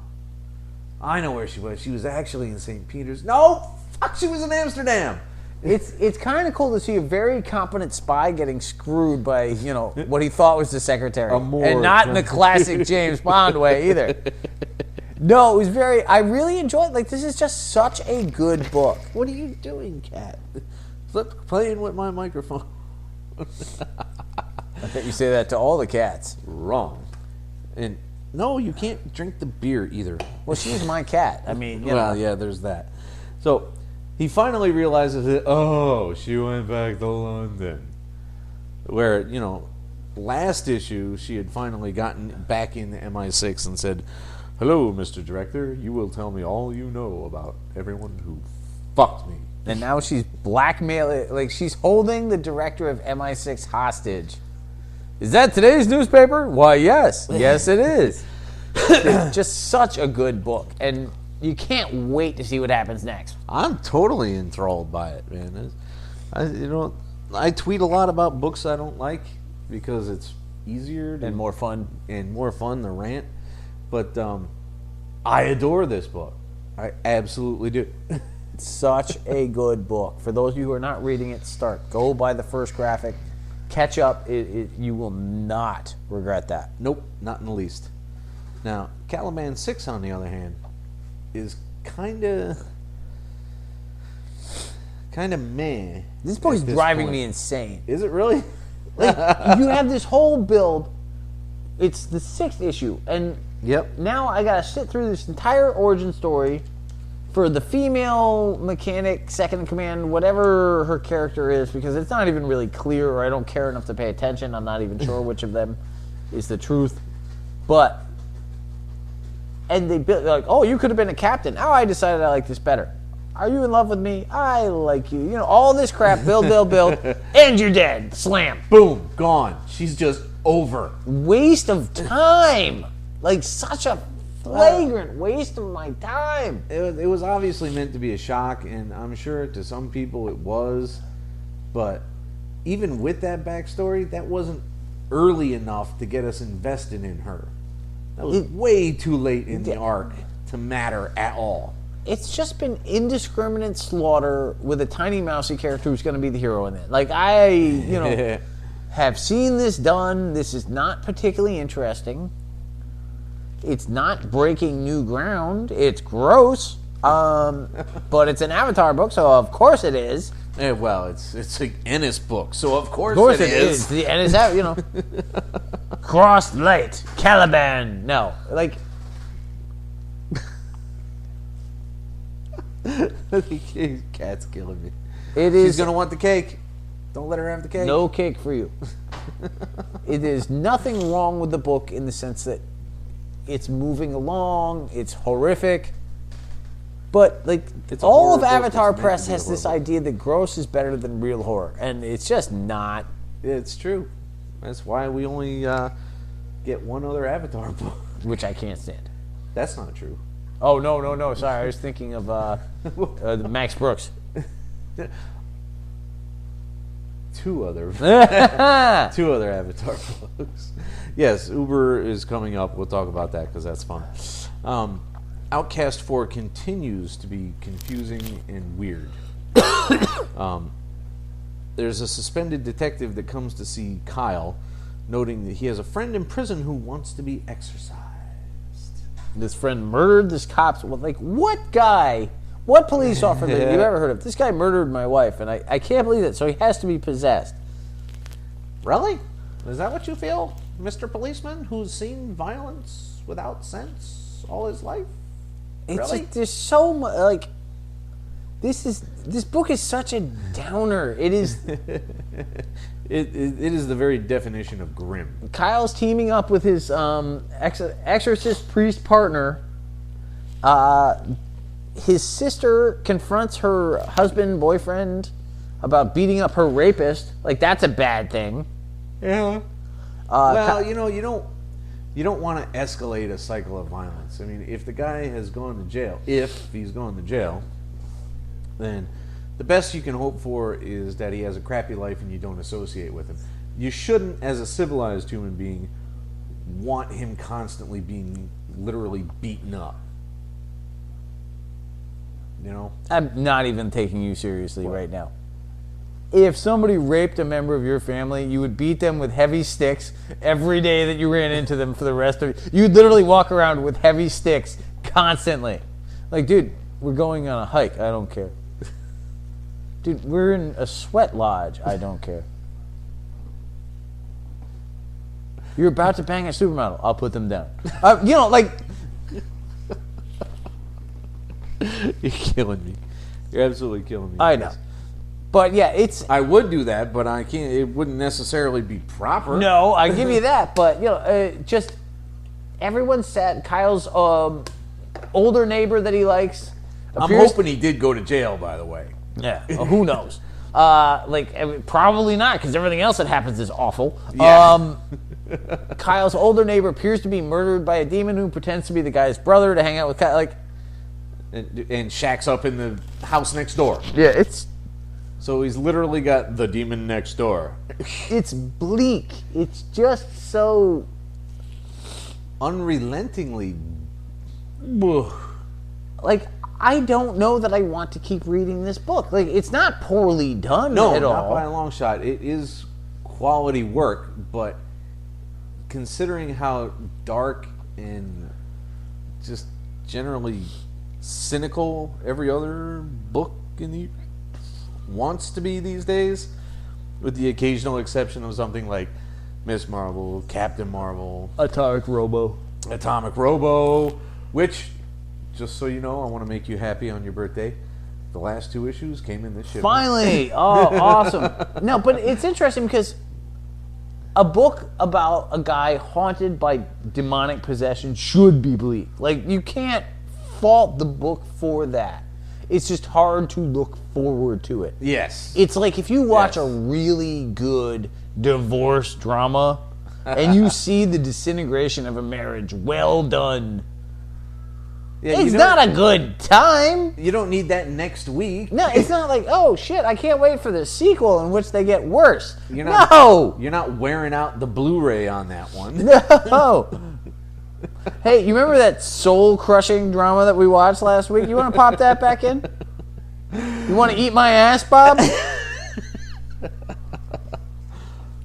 [SPEAKER 3] I know where she was. She was actually in St. Peter's. No, fuck, she was in Amsterdam.
[SPEAKER 4] It's kind of cool to see a very competent spy getting screwed by, what he thought was the secretary. And not in the classic James Bond way either. No, it was I really enjoyed it. Like, this is just such a good book.
[SPEAKER 3] What are you doing, cat? Playing with my microphone.
[SPEAKER 4] I bet you say that to all the cats.
[SPEAKER 3] Wrong. And no, you can't drink the beer either.
[SPEAKER 4] Well, she's my cat. I mean,
[SPEAKER 3] well, yeah, there's that. So he finally realizes that, she went back to London. Where, last issue, she had finally gotten back in the MI6 and said, hello, Mr. Director, you will tell me all you know about everyone who fucked me.
[SPEAKER 4] And now she's blackmailing, like, she's holding the director of MI6 hostage. Is that today's newspaper? Why, yes. Yes, it is. It's just such a good book. And you can't wait to see what happens next.
[SPEAKER 3] I'm totally enthralled by it, man. I tweet a lot about books I don't like because it's easier
[SPEAKER 4] and more fun
[SPEAKER 3] to rant. But I adore this book. I absolutely do.
[SPEAKER 4] Such a good book. For those of you who are not reading it, start. Go by the first graphic. Catch up. You will not regret that.
[SPEAKER 3] Nope, not in the least. Now, Caliban 6, on the other hand, is kind of meh.
[SPEAKER 4] This book is driving me insane.
[SPEAKER 3] Is it really?
[SPEAKER 4] Like, you have this whole build. It's the 6th issue, and now I gotta sit through this entire origin story for the female mechanic, second in command, whatever her character is, because it's not even really clear, or I don't care enough to pay attention. I'm not even sure which of them is the truth. And they built, like, oh, you could have been a captain. Oh, I decided I like this better. Are you in love with me? I like you. You know, all this crap, build, and you're dead. Slam.
[SPEAKER 3] Boom, gone. She's just over.
[SPEAKER 4] Waste of time. Like, such a flagrant waste of my time.
[SPEAKER 3] It was obviously meant to be a shock, and I'm sure to some people it was. But even with that backstory, that wasn't early enough to get us invested in her. That was way too late in the arc to matter at all.
[SPEAKER 4] It's just been indiscriminate slaughter with a tiny mousy character who's going to be the hero in it. Like, have seen this done. This is not particularly interesting. It's not breaking new ground. It's gross. But it's an Avatar book, so of course it is.
[SPEAKER 3] Yeah, well, it's an Ennis book, so of course
[SPEAKER 4] it is. The Ennis, Crossed Light, Caliban. No, like.
[SPEAKER 3] The cat's killing me.
[SPEAKER 4] She's
[SPEAKER 3] gonna want the cake. Don't let her have the cake.
[SPEAKER 4] No cake for you. It is nothing wrong with the book in the sense that it's moving along. It's horrific. But, like, all of Avatar Press has this idea that gross is better than real horror. And it's just not.
[SPEAKER 3] It's true. That's why we only get one other Avatar book.
[SPEAKER 4] Which I can't stand.
[SPEAKER 3] That's not true.
[SPEAKER 4] Oh, no. Sorry, I was thinking of Max Brooks.
[SPEAKER 3] Two other Avatar books. Yes, Uber is coming up. We'll talk about that because that's fun. Outcast 4 continues to be confusing and weird. There's a suspended detective that comes to see Kyle, noting that he has a friend in prison who wants to be exorcised.
[SPEAKER 4] This friend murdered this cop. Like, what guy, what police officer have you ever heard of? This guy murdered my wife, and I can't believe it, so he has to be possessed.
[SPEAKER 3] Really? Is that what you feel, Mr. Policeman, who's seen violence without sense all his life?
[SPEAKER 4] It's
[SPEAKER 3] really?
[SPEAKER 4] like, there's so much, like, this book is such a downer. It is.
[SPEAKER 3] It is the very definition of grim.
[SPEAKER 4] Kyle's teaming up with his exorcist priest partner. His sister confronts her husband, boyfriend, about beating up her rapist. Like, that's a bad thing.
[SPEAKER 3] Yeah. Well, you don't want to escalate a cycle of violence. I mean, if the guy has gone to jail, if he's gone to jail, then the best you can hope for is that he has a crappy life and you don't associate with him. You shouldn't, as a civilized human being, want him constantly being literally beaten up. You know?
[SPEAKER 4] I'm not even taking you seriously right now. If somebody raped a member of your family, you would beat them with heavy sticks every day that you ran into them for the rest of it. You'd literally walk around with heavy sticks constantly. Like, dude, we're going on a hike. I don't care. Dude, we're in a sweat lodge. I don't care. You're about to bang a supermodel. I'll put them down. Like...
[SPEAKER 3] You're killing me. You're absolutely killing me.
[SPEAKER 4] I know. But yeah, it's...
[SPEAKER 3] I would do that, but I can't. It wouldn't necessarily be proper.
[SPEAKER 4] No, I give you that. But, just... Everyone's sad. Kyle's older neighbor that he likes...
[SPEAKER 3] I'm hoping he did go to jail, by the way.
[SPEAKER 4] Yeah, who knows? Probably not, because everything else that happens is awful.
[SPEAKER 3] Yeah.
[SPEAKER 4] Kyle's older neighbor appears to be murdered by a demon who pretends to be the guy's brother to hang out with Kyle. Like,
[SPEAKER 3] and shacks up in the house next door.
[SPEAKER 4] Yeah, it's...
[SPEAKER 3] So he's literally got the demon next door.
[SPEAKER 4] It's bleak. It's just so...
[SPEAKER 3] Unrelentingly
[SPEAKER 4] like, I don't know that I want to keep reading this book. Like, it's not poorly done at all.
[SPEAKER 3] Not by a long shot. It is quality work, but considering how dark and just generally cynical every other book in the wants to be these days, with the occasional exception of something like Miss Marvel, Captain Marvel,
[SPEAKER 4] Atomic Robo,
[SPEAKER 3] which, just so you know, I want to make you happy on your birthday. The last 2 issues came in this shipment.
[SPEAKER 4] Finally! Oh, awesome. No, but it's interesting because a book about a guy haunted by demonic possession should be bleak. Like, you can't fault the book for that. It's just hard to look forward to it.
[SPEAKER 3] Yes.
[SPEAKER 4] It's like if you watch a really good divorce drama and you see the disintegration of a marriage well done. Yeah, it's not a good time.
[SPEAKER 3] You don't need that next week.
[SPEAKER 4] No, it's not like, oh shit, I can't wait for the sequel in which they get worse.
[SPEAKER 3] You're not wearing out the Blu-ray on that one.
[SPEAKER 4] No. Hey, you remember that soul-crushing drama that we watched last week? You want to pop that back in? You want to eat my ass, Bob?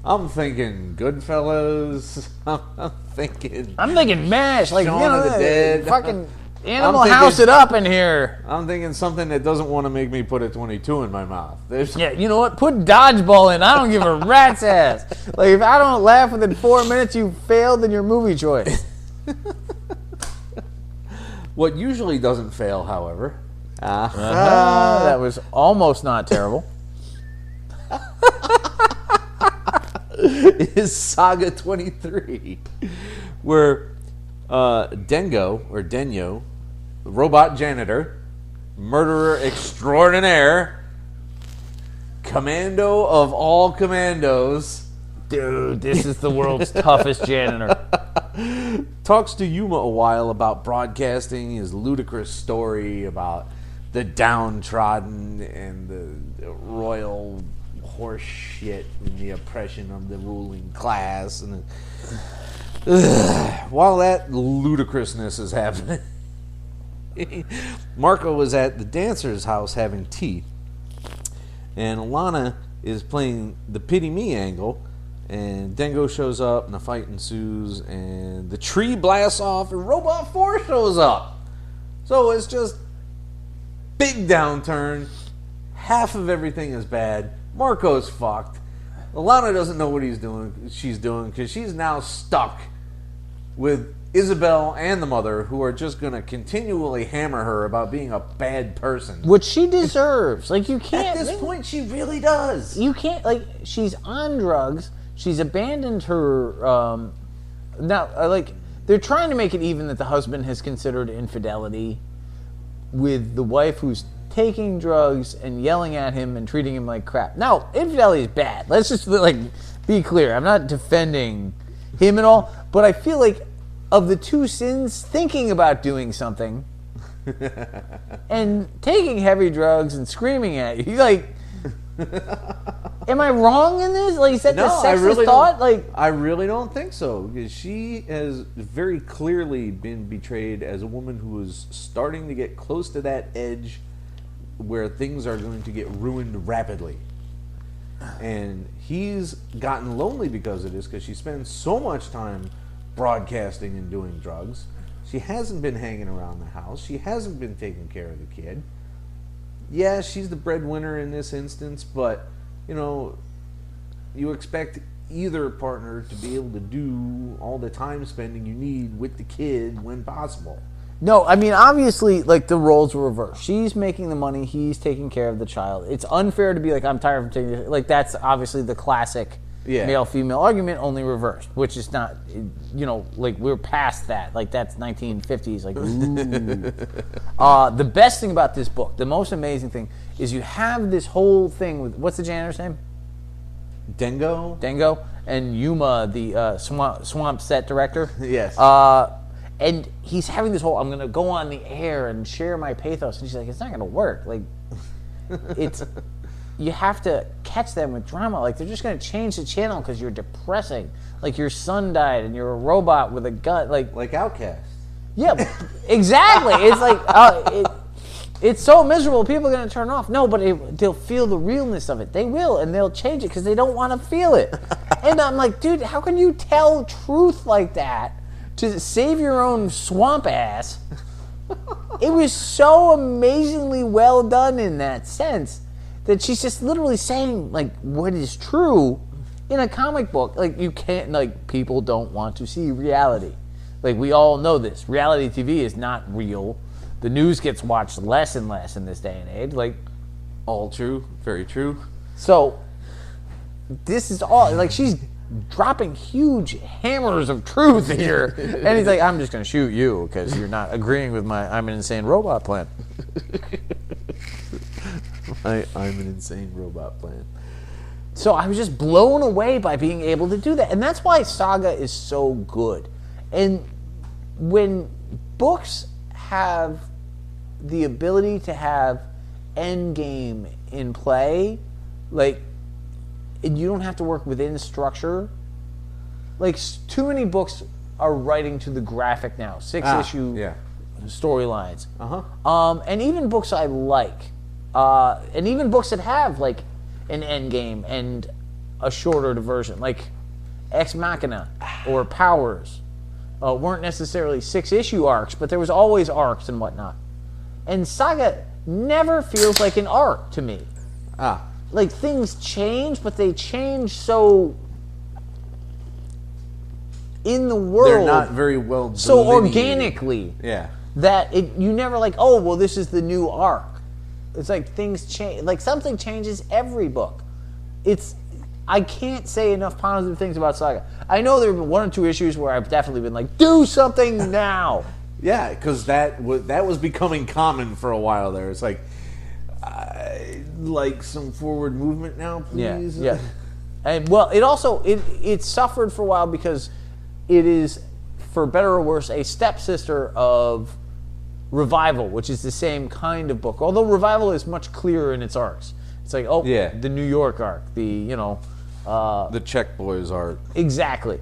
[SPEAKER 3] I'm thinking Goodfellas. I'm thinking
[SPEAKER 4] MASH. Like,
[SPEAKER 3] Shaun of the Dead.
[SPEAKER 4] Fucking Animal House it up in here.
[SPEAKER 3] I'm thinking something that doesn't want to make me put a 22 in my mouth.
[SPEAKER 4] Yeah, you know what? Put dodgeball in. I don't give a rat's ass. Like, if I don't laugh within 4 minutes, you failed in your movie choice.
[SPEAKER 3] What usually doesn't fail, however,
[SPEAKER 4] that was almost not terrible,
[SPEAKER 3] is Saga 23, where Denyo, robot janitor, murderer extraordinaire, commando of all commandos.
[SPEAKER 4] Dude, this is the world's toughest janitor.
[SPEAKER 3] Talks to Yuma a while about broadcasting his ludicrous story about the downtrodden and the royal horse shit and the oppression of the ruling class. And while that ludicrousness is happening, Marco was at the dancer's house having tea, and Alana is playing the pity me angle. And Dengo shows up, and a fight ensues, and the tree blasts off, and Robot 4 shows up. So it's just big downturn. Half of everything is bad. Marco's fucked. Alana doesn't know what she's doing, because she's now stuck with Isabel and the mother, who are just going to continually hammer her about being a bad person.
[SPEAKER 4] Which she deserves. Like, you can't...
[SPEAKER 3] At this point, she really does.
[SPEAKER 4] You can't... Like, she's on drugs. She's abandoned her, like, they're trying to make it even that the husband has considered infidelity with the wife who's taking drugs and yelling at him and treating him like crap. Now, infidelity is bad. Let's just, like, be clear. I'm not defending him at all, but I feel like of the two sins, thinking about doing something and taking heavy drugs and screaming at you, like... Am I wrong in this? Like, is that the sexist thought? Like,
[SPEAKER 3] I really don't think so, because she has very clearly been betrayed as a woman who is starting to get close to that edge where things are going to get ruined rapidly. And he's gotten lonely because of this, because she spends so much time broadcasting and doing drugs. She hasn't been hanging around the house. She hasn't been taking care of the kid. Yeah, she's the breadwinner in this instance, but, you know, you expect either partner to be able to do all the time spending you need with the kid when possible.
[SPEAKER 4] No, I mean, obviously, like, the roles were reversed. She's making the money, he's taking care of the child. It's unfair to be like, I'm tired of taking this. Like, that's obviously the classic male-female argument, only reversed, which is not, you know, like, we're past that. Like, that's 1950s. Like, ooh. The best thing about this book, the most amazing thing, is you have this whole thing with, what's the janitor's name? Dengo. And Yuma, the swamp set director.
[SPEAKER 3] Yes.
[SPEAKER 4] And he's having this whole, I'm going to go on the air and share my pathos. And she's like, it's not going to work. Like, it's... You have to catch them with drama. Like, they're just going to change the channel because you're depressing. Like, your son died and you're a robot with a gun. Like
[SPEAKER 3] OUTCAST.
[SPEAKER 4] Yeah, exactly. It's like it's so miserable. People are going to turn off. No, but they'll feel the realness of it. They will, and they'll change it because they don't want to feel it. And I'm like, dude, how can you tell truth like that to save your own swamp ass? It was so amazingly well done in that sense that she's just literally saying like what is true in a comic book. Like you can't, like, people don't want to see reality. Like we all know this. Reality TV is not real. The news gets watched less and less in this day and age. Like,
[SPEAKER 3] all true, very true.
[SPEAKER 4] So this is all like she's dropping huge hammers of truth here, and he's like, "I'm just going to shoot you because you're not agreeing with my I'm an insane robot plan."
[SPEAKER 3] I'm an insane robot plan.
[SPEAKER 4] So I was just blown away by being able to do that, and that's why Saga is so good. And when books have the ability to have endgame in play, like, and you don't have to work within structure. Like, too many books are writing to the graphic now, 6-issue storylines. And even books I like, and even books that have like an endgame and a shorter diversion, like Ex Machina or Powers, weren't necessarily 6-issue arcs, but there was always arcs and whatnot. And Saga never feels like an arc to me. Like, things change, but they change so in the world.
[SPEAKER 3] They're not very well delineated.
[SPEAKER 4] So organically.
[SPEAKER 3] Yeah.
[SPEAKER 4] That you never like, oh, well, this is the new arc. It's like things change. Like, something changes every book. I can't say enough positive things about Saga. I know there have been 1 or 2 issues where I've definitely been like, do something now.
[SPEAKER 3] Yeah, because that was becoming common for a while there. It's like, some forward movement now, please.
[SPEAKER 4] Yeah. And well, it also it suffered for a while because it is, for better or worse, a stepsister of Revival, which is the same kind of book. Although Revival is much clearer in its arcs. It's like, the New York arc, the
[SPEAKER 3] Czech Boys arc.
[SPEAKER 4] Exactly.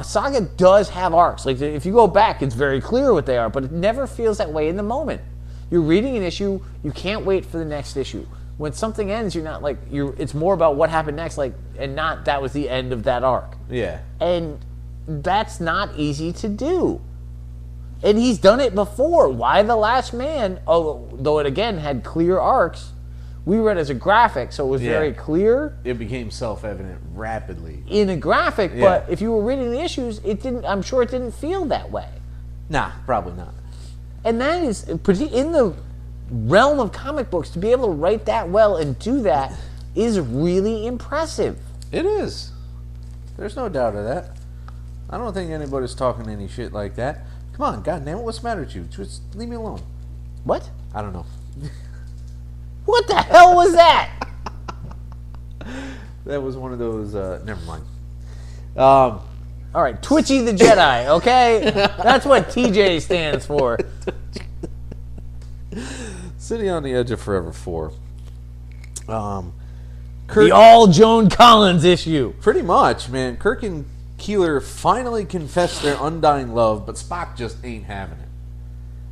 [SPEAKER 4] Saga does have arcs. Like, if you go back, it's very clear what they are, but it never feels that way in the moment. You're reading an issue, you can't wait for the next issue. When something ends, you're not like, it's more about what happened next, like, and not that was the end of that arc.
[SPEAKER 3] Yeah.
[SPEAKER 4] And that's not easy to do. And he's done it before. Why the Last Man, though it again had clear arcs, we read as a graphic, so it was very clear.
[SPEAKER 3] It became self-evident rapidly.
[SPEAKER 4] In a graphic, but if you were reading the issues, I'm sure it didn't feel that way.
[SPEAKER 3] Nah, probably not.
[SPEAKER 4] And that is, in the realm of comic books, to be able to write that well and do that is really impressive.
[SPEAKER 3] It is. There's no doubt of that. I don't think anybody's talking any shit like that. Come on, goddamn it, what's the matter with you? Just leave me alone.
[SPEAKER 4] What?
[SPEAKER 3] I don't know.
[SPEAKER 4] What the hell was that?
[SPEAKER 3] That was one of those, never mind.
[SPEAKER 4] All right, Twitchy the Jedi, okay? That's what TJ stands for.
[SPEAKER 3] Sitting on the Edge of Forever 4.
[SPEAKER 4] The all Joan Collins issue.
[SPEAKER 3] Pretty much, man. Kirk and Keeler finally confess their undying love, but Spock just ain't having it.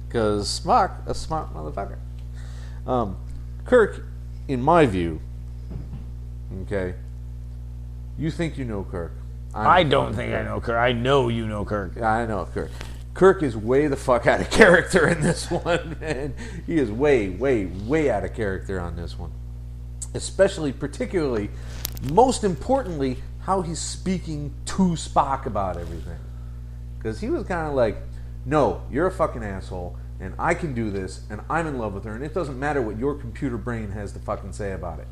[SPEAKER 3] Because Spock, a smart motherfucker. Kirk, in my view, okay, you think you know Kirk.
[SPEAKER 4] I don't think I know Kirk. I know you know Kirk.
[SPEAKER 3] I know Kirk. Kirk is way the fuck out of character in this one, man. He is way, way, way out of character on this one. Especially, particularly, most importantly, how he's speaking to Spock about everything. Because he was kind of like, no, you're a fucking asshole, and I can do this, and I'm in love with her, and it doesn't matter what your computer brain has to fucking say about it.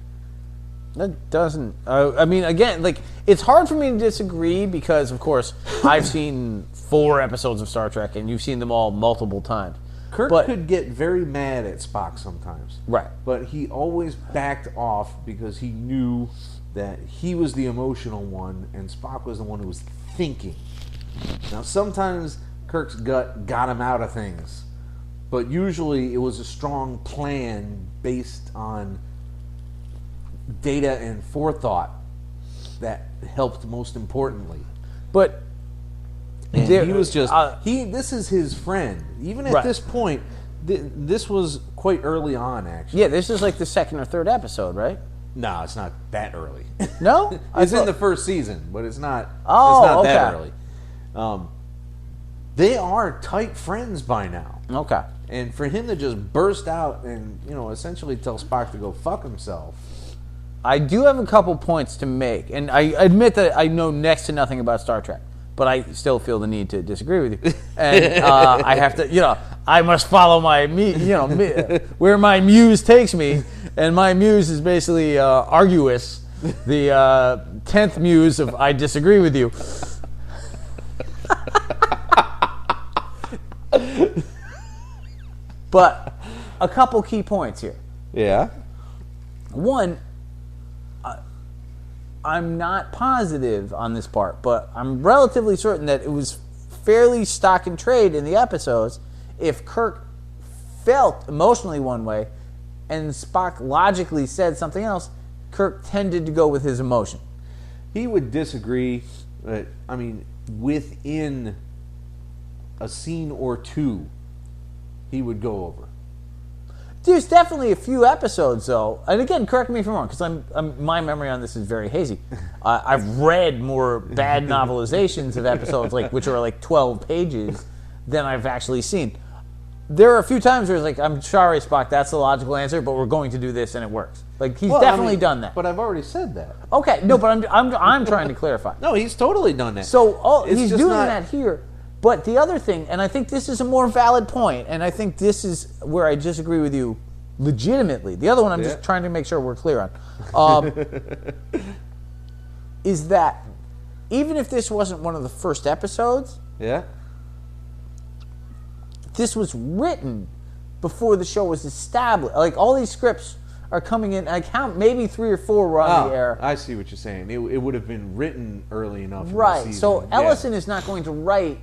[SPEAKER 4] That doesn't... I mean, again, like, it's hard for me to disagree because, of course, I've seen 4 episodes of Star Trek, and you've seen them all multiple times.
[SPEAKER 3] Kirk could get very mad at Spock sometimes.
[SPEAKER 4] Right.
[SPEAKER 3] But he always backed off because he knew that he was the emotional one, and Spock was the one who was thinking. Now, sometimes Kirk's gut got him out of things, but usually it was a strong plan based on data and forethought that helped most importantly.
[SPEAKER 4] But
[SPEAKER 3] And he was just this is his friend. Even at this point, this was quite early on, actually.
[SPEAKER 4] Yeah, this is like the second or third episode, right?
[SPEAKER 3] No, it's not that early.
[SPEAKER 4] No?
[SPEAKER 3] It's in the first season, but it's not.
[SPEAKER 4] Oh,
[SPEAKER 3] it's not
[SPEAKER 4] okay.
[SPEAKER 3] that early. They are tight friends by now.
[SPEAKER 4] Okay.
[SPEAKER 3] And for him to just burst out and essentially tell Spock to go fuck himself.
[SPEAKER 4] I do have a couple points to make, and I admit that I know next to nothing about Star Trek, but I still feel the need to disagree with you. And I have to, I must follow my, where my muse takes me, and my muse is basically Arguus, the 10th muse of I disagree with you. But a couple key points here.
[SPEAKER 3] Yeah.
[SPEAKER 4] One, I'm not positive on this part, but I'm relatively certain that it was fairly stock and trade in the episodes. If Kirk felt emotionally one way and Spock logically said something else, Kirk tended to go with his emotion.
[SPEAKER 3] He would disagree, within a scene or two, he would go over.
[SPEAKER 4] There's definitely a few episodes, though, and again, correct me if I'm wrong, because my memory on this is very hazy. I've read more bad novelizations of episodes, which are like 12 pages, than I've actually seen. There are a few times where it's like, I'm sorry, Spock, that's the logical answer, but we're going to do this, and it works. He's definitely done that.
[SPEAKER 3] But I've already said that.
[SPEAKER 4] Okay, no, but I'm trying to clarify.
[SPEAKER 3] No, he's totally done that.
[SPEAKER 4] So he's doing that here. But the other thing, and I think this is a more valid point, and I think this is where I disagree with you legitimately. The other one I'm just trying to make sure we're clear on. Is that even if this wasn't one of the first episodes, this was written before the show was established. All these scripts are coming in. I count maybe 3 or 4 were on the air.
[SPEAKER 3] I see what you're saying. It would have been written early enough.
[SPEAKER 4] Right.
[SPEAKER 3] In the season.
[SPEAKER 4] So Ellison is not going to write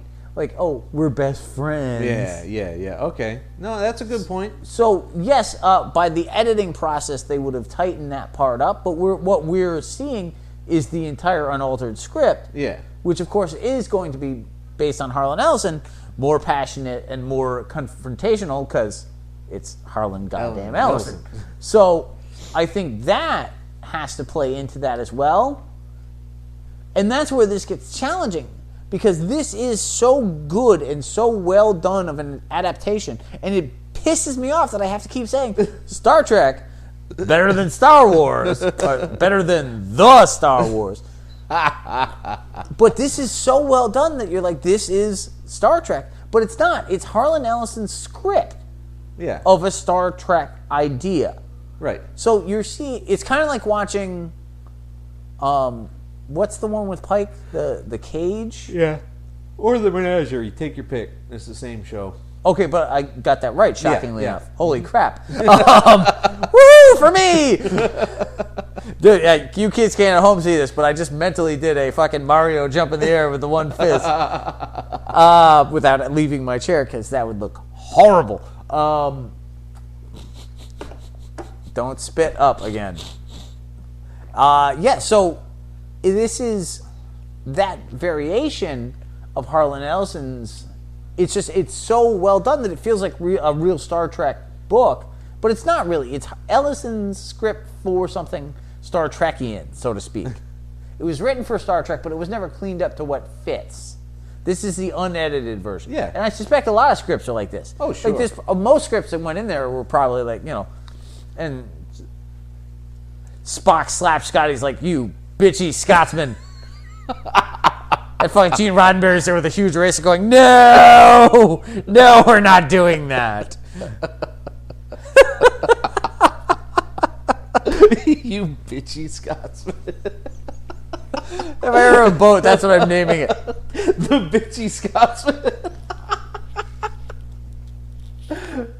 [SPEAKER 4] we're best friends.
[SPEAKER 3] Yeah. Okay. No, that's a good point.
[SPEAKER 4] So, yes, by the editing process, they would have tightened that part up, but what we're seeing is the entire unaltered script, which, of course, is going to be based on Harlan Ellison, more passionate and more confrontational, because it's Harlan goddamn Ellison. So, I think that has to play into that as well, and that's where this gets challenging. Because this is so good and so well done of an adaptation. And it pisses me off that I have to keep saying, Star Trek, better than Star Wars. Better than the Star Wars. But this is so well done that you're like, this is Star Trek. But it's not. It's Harlan Ellison's script of a Star Trek idea.
[SPEAKER 3] Right.
[SPEAKER 4] So you're seeing, it's kind of like watching... what's the one with Pike? The Cage?
[SPEAKER 3] Yeah. Or the Menagerie. Take your pick. It's the same show.
[SPEAKER 4] Okay, but I got that right, shockingly enough. Holy crap. Woo, for me! Dude, you kids can't at home see this, but I just mentally did a fucking Mario jump in the air with the one fist without leaving my chair, because that would look horrible. Don't spit up again. So... this is that variation of Harlan Ellison's. It's so well done that it feels like a real Star Trek book, but it's not really. It's Ellison's script for something Star Trekian, so to speak. It was written for Star Trek, but it was never cleaned up to what fits. This is the unedited version. Yeah. And I suspect a lot of scripts are like this.
[SPEAKER 3] Oh, sure.
[SPEAKER 4] Like this, most scripts that went in there were probably and Spock slaps Scotty's like, you bitchy Scotsman. And fucking Gene Roddenberry's there with a huge eraser going, no, we're not doing that.
[SPEAKER 3] You bitchy Scotsman.
[SPEAKER 4] If I ever have a boat, that's what I'm naming it.
[SPEAKER 3] The bitchy Scotsman.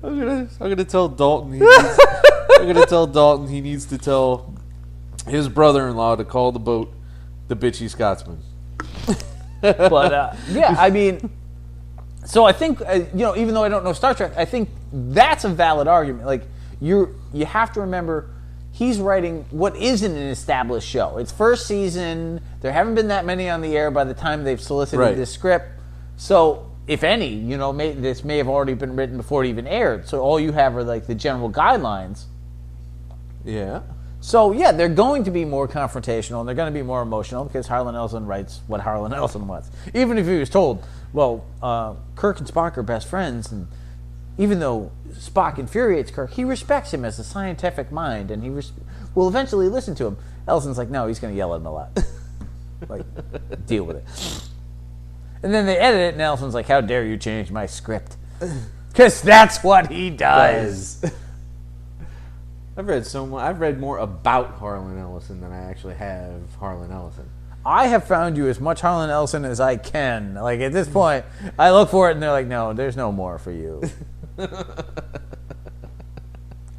[SPEAKER 3] I'm gonna tell Dalton. I'm gonna tell Dalton he needs to tell his brother-in-law to call the boat the bitchy Scotsman.
[SPEAKER 4] But I mean, so I think even though I don't know Star Trek, I think that's a valid argument. You have to remember, he's writing what isn't an established show. It's first season. There haven't been that many on the air by the time they've solicited this script. So, if any, you know, this may have already been written before it even aired. So all you have are like the general guidelines.
[SPEAKER 3] Yeah.
[SPEAKER 4] So yeah, they're going to be more confrontational and they're going to be more emotional because Harlan Ellison writes what Harlan Ellison wants. Even if he was told, well, Kirk and Spock are best friends, and even though Spock infuriates Kirk, he respects him as a scientific mind, and he will eventually listen to him. Ellison's like, no, he's going to yell at him a lot. Like, deal with it. And then they edit it, and Ellison's like, how dare you change my script? Because that's what he does.
[SPEAKER 3] I've read more about Harlan Ellison than I actually have Harlan Ellison.
[SPEAKER 4] I have found you as much Harlan Ellison as I can. Like, at this point, I look for it, and they're like, no, there's no more for you.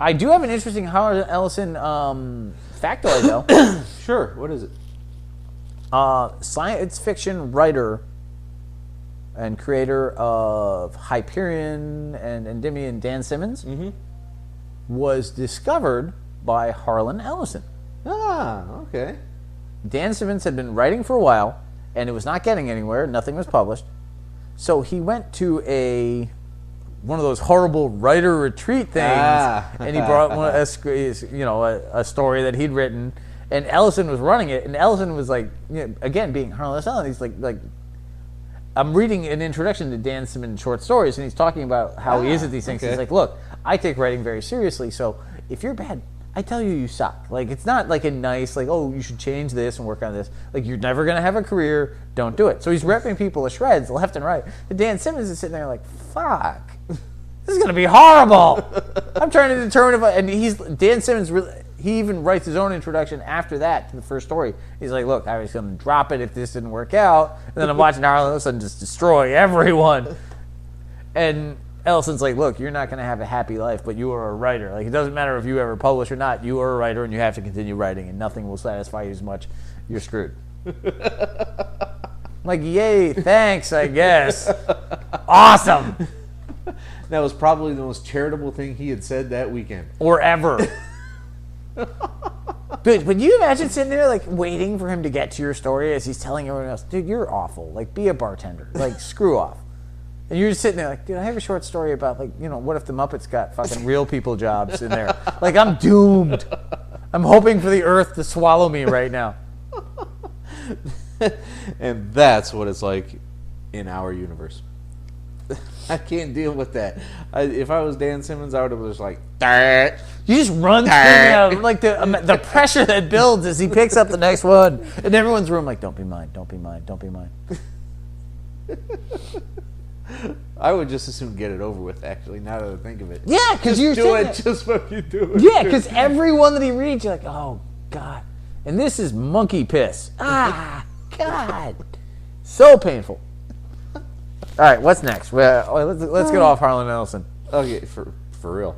[SPEAKER 4] I do have an interesting Harlan Ellison factoid, though.
[SPEAKER 3] Sure. What is it?
[SPEAKER 4] Science fiction writer and creator of Hyperion and Endymion, Dan Simmons, was discovered by Harlan Ellison.
[SPEAKER 3] Ah, okay.
[SPEAKER 4] Dan Simmons had been writing for a while, and it was not getting anywhere. Nothing was published. So he went to one of those horrible writer retreat things, and he brought a story that he'd written, and Ellison was running it, and Ellison was like, again, being Harlan Ellison, he's like, I'm reading an introduction to Dan Simmons short stories, and he's talking about how he is at these things. Okay. He's like, look, I take writing very seriously, so if you're bad, I tell you suck. Like, it's not like a nice, like, oh, you should change this and work on this. Like, you're never going to have a career. Don't do it. So he's ripping people to shreds left and right. And Dan Simmons is sitting there like, fuck. This is going to be horrible. I'm trying to determine if Dan Simmons, he even writes his own introduction after that to the first story. He's like, look, I was going to drop it if this didn't work out. And then I'm watching Harlan Ellison just destroy everyone. And Ellison's like, look, you're not going to have a happy life, but you are a writer. Like, it doesn't matter if you ever publish or not. You are a writer, and you have to continue writing, and nothing will satisfy you as much. You're screwed. Like, yay, thanks, I guess. Awesome.
[SPEAKER 3] That was probably the most charitable thing he had said that weekend.
[SPEAKER 4] Or ever. Dude, but you imagine sitting there, like, waiting for him to get to your story as he's telling everyone else, dude, you're awful. Like, be a bartender. Like, screw off. And you're just sitting there like, dude, I have a short story about, like, what if the Muppets got fucking real people jobs in there? Like, I'm doomed. I'm hoping for the earth to swallow me right now.
[SPEAKER 3] And that's what it's like in our universe. I can't deal with that. If I was Dan Simmons, I would have just like, Darr.
[SPEAKER 4] You just run through like the pressure that builds as he picks up the next one. And everyone's room like, don't be mine, don't be mine, don't be mine.
[SPEAKER 3] I would just as soon get it over with, actually, now that I think of it.
[SPEAKER 4] Yeah, because you're
[SPEAKER 3] do it. Just fucking do it.
[SPEAKER 4] Yeah, because every one that he reads, you're like, oh, God. And this is monkey piss. Ah, God. So painful. All right, what's next? Well, let's get off Harlan Ellison.
[SPEAKER 3] Okay, for real.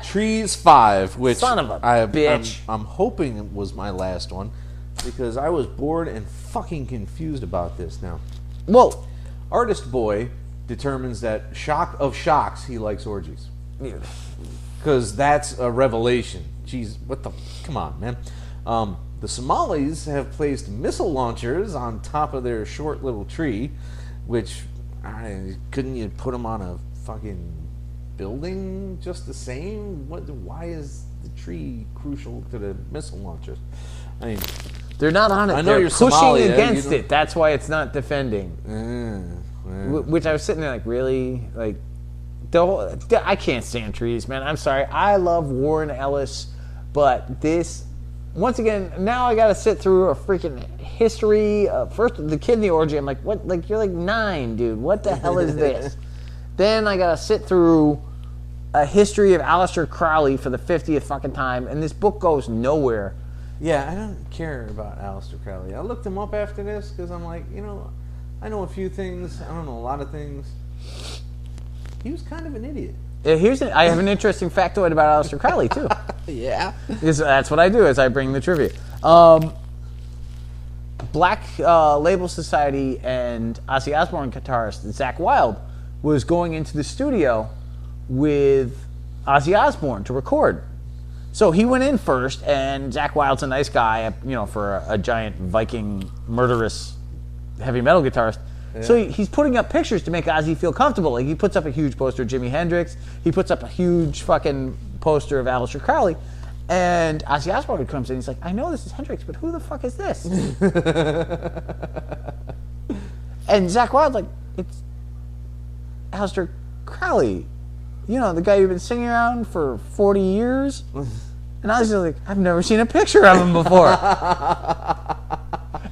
[SPEAKER 3] Trees 5, which
[SPEAKER 4] son of a bitch.
[SPEAKER 3] I'm hoping it was my last one, because I was bored and fucking confused about this now.
[SPEAKER 4] Well,
[SPEAKER 3] Artist Boy determines that shock of shocks, he likes orgies. Because that's a revelation. Jeez, come on, man. The Somalis have placed missile launchers on top of their short little tree, which, couldn't you put them on a fucking building just the same? Why is the tree crucial to the missile launchers? I mean,
[SPEAKER 4] they're not on it.
[SPEAKER 3] I know
[SPEAKER 4] they're
[SPEAKER 3] you're
[SPEAKER 4] pushing
[SPEAKER 3] Somalia,
[SPEAKER 4] against it. That's why it's not defending. Which I was sitting there like, really? Like, I can't stand trees, man. I'm sorry. I love Warren Ellis, but this, once again, now I got to sit through a freaking history. First, the kid in the orgy. I'm like, what? Like, you're like 9, dude. What the hell is this? Then I got to sit through a history of Aleister Crowley for the 50th fucking time, and this book goes nowhere.
[SPEAKER 3] Yeah, I don't care about Aleister Crowley. I looked him up after this because I'm like, I know a few things. I don't know a lot of things. He was kind of an idiot.
[SPEAKER 4] I have an interesting factoid about Aleister Crowley, too.
[SPEAKER 3] Yeah.
[SPEAKER 4] That's what I do, is I bring the trivia. Black Label Society and Ozzy Osbourne guitarist Zakk Wylde was going into the studio with Ozzy Osbourne to record. So he went in first, and Zakk Wylde's a nice guy, for a giant Viking murderous heavy metal guitarist. So he's putting up pictures to make Ozzy feel comfortable. Like, he puts up a huge poster of Jimi Hendrix. He puts up a huge fucking poster of Aleister Crowley. And Ozzy Osbourne comes in. He's like, I know this is Hendrix, but who the fuck is this? And Zakk Wylde's like, it's Aleister Crowley. You know, the guy you've been singing around for 40 years? And I was just like, I've never seen a picture of him before.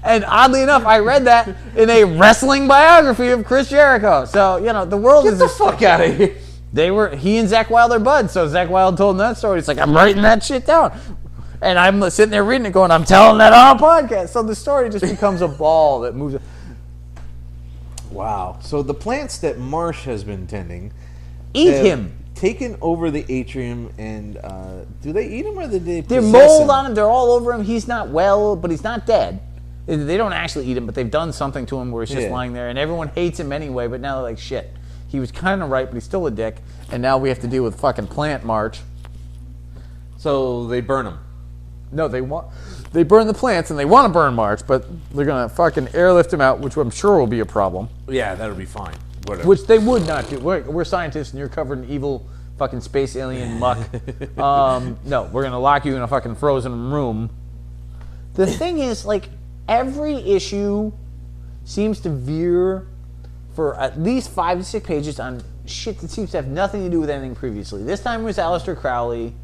[SPEAKER 4] And oddly enough, I read that in a wrestling biography of Chris Jericho. So, you know, the world is...
[SPEAKER 3] Get the fuck out of here.
[SPEAKER 4] He and Zakk Wylde are buds. So Zakk Wylde told him that story. He's like, I'm writing that shit down. And I'm sitting there reading it going, I'm telling that on a podcast. So the story just becomes a ball that moves...
[SPEAKER 3] Wow. So the plants that Marsh has been tending...
[SPEAKER 4] Eat him.
[SPEAKER 3] Taken over the atrium, and do they eat him or do they
[SPEAKER 4] They're
[SPEAKER 3] possess
[SPEAKER 4] mold
[SPEAKER 3] him?
[SPEAKER 4] on him. They're all over him. He's not well, but he's not dead. They don't actually eat him, but they've done something to him where he's just lying there, and everyone hates him anyway, but now they're like, shit. He was kind of right, but he's still a dick, and now we have to deal with fucking Plant March.
[SPEAKER 3] So they burn him.
[SPEAKER 4] No, they burn the plants, and they want to burn March, but they're going to fucking airlift him out, which I'm sure will be a problem.
[SPEAKER 3] Yeah, that'll be fine. Whatever.
[SPEAKER 4] Which they would not do. We're scientists, and you're covered in evil fucking space alien muck. No, we're going to lock you in a fucking frozen room. The thing is, like, every issue seems to veer for at least 5 to 6 pages on shit that seems to have nothing to do with anything previously. This time it was Aleister Crowley.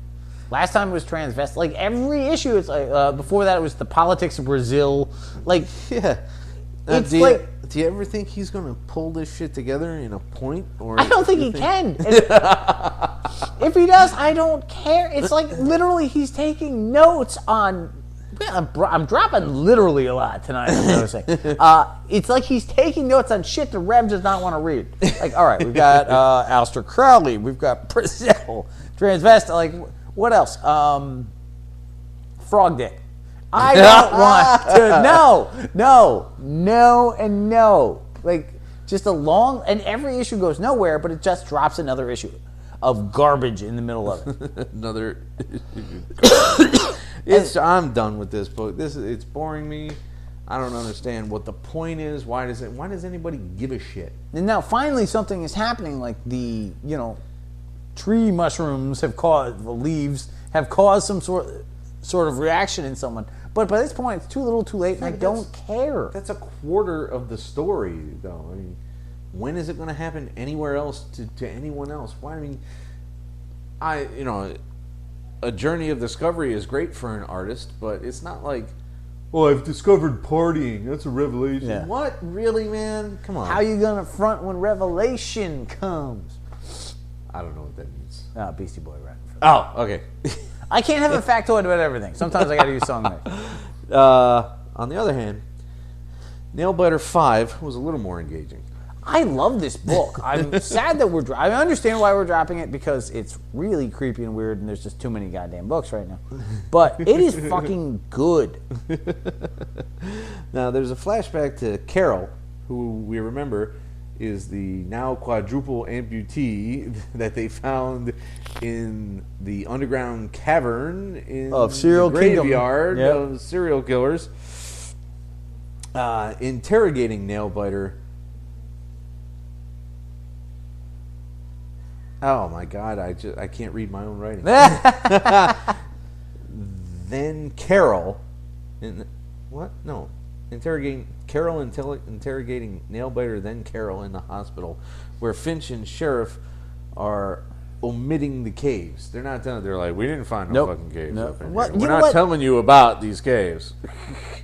[SPEAKER 4] Last time it was transvestite. Like, every issue, it's like, before that it was the politics of Brazil. Like,
[SPEAKER 3] yeah.
[SPEAKER 4] It's
[SPEAKER 3] do
[SPEAKER 4] like...
[SPEAKER 3] Do you ever think he's going to pull this shit together in a point? Or
[SPEAKER 4] I don't think he can. If he does, I don't care. It's like literally he's taking notes on... I'm dropping literally a lot tonight, I'm noticing. It's like he's taking notes on shit the Rev does not want to read. Like, all right, we've got Aleister Crowley. We've got Brazil. Transvestite. Like, what else? Frog dick. I don't want to. No, and no. Like, just a long, and every issue goes nowhere, but it just drops another issue of garbage in the middle of it.
[SPEAKER 3] Another. I'm done with this book. It's boring me. I don't understand what the point is. Why does anybody give a shit?
[SPEAKER 4] And now finally something is happening. Like the tree mushrooms have caused the leaves have caused some sort of reaction in someone. But by this point, it's too little, too late, and I don't care.
[SPEAKER 3] That's a quarter of the story, though. I mean, when is it going to happen anywhere else to anyone else? Why? I mean, a journey of discovery is great for an artist, but it's not like, well, I've discovered partying. That's a revelation.
[SPEAKER 4] Yeah.
[SPEAKER 3] What? Really, man? Come on.
[SPEAKER 4] How you going to front when revelation comes?
[SPEAKER 3] I don't know what that means.
[SPEAKER 4] Beastie Boy, right?
[SPEAKER 3] Oh, okay.
[SPEAKER 4] I can't have a factoid about everything. Sometimes I got to use songwriting.
[SPEAKER 3] On the other hand, Nailbiter 5 was a little more engaging.
[SPEAKER 4] I love this book. I'm sad that I understand why we're dropping it because it's really creepy and weird and there's just too many goddamn books right now. But it is fucking good.
[SPEAKER 3] Now, there's a flashback to Carol, who we remember is the now quadruple amputee that they found in the underground cavern in
[SPEAKER 4] of serial
[SPEAKER 3] the graveyard of serial killers, interrogating Nailbiter. Oh my God! I can't read my own writing. Then Carol, interrogating Nailbiter, then Carol in the hospital, where Finch and Sheriff are omitting the caves. They're not telling. They're like, we didn't find no fucking caves up in here. We're not telling you about these caves.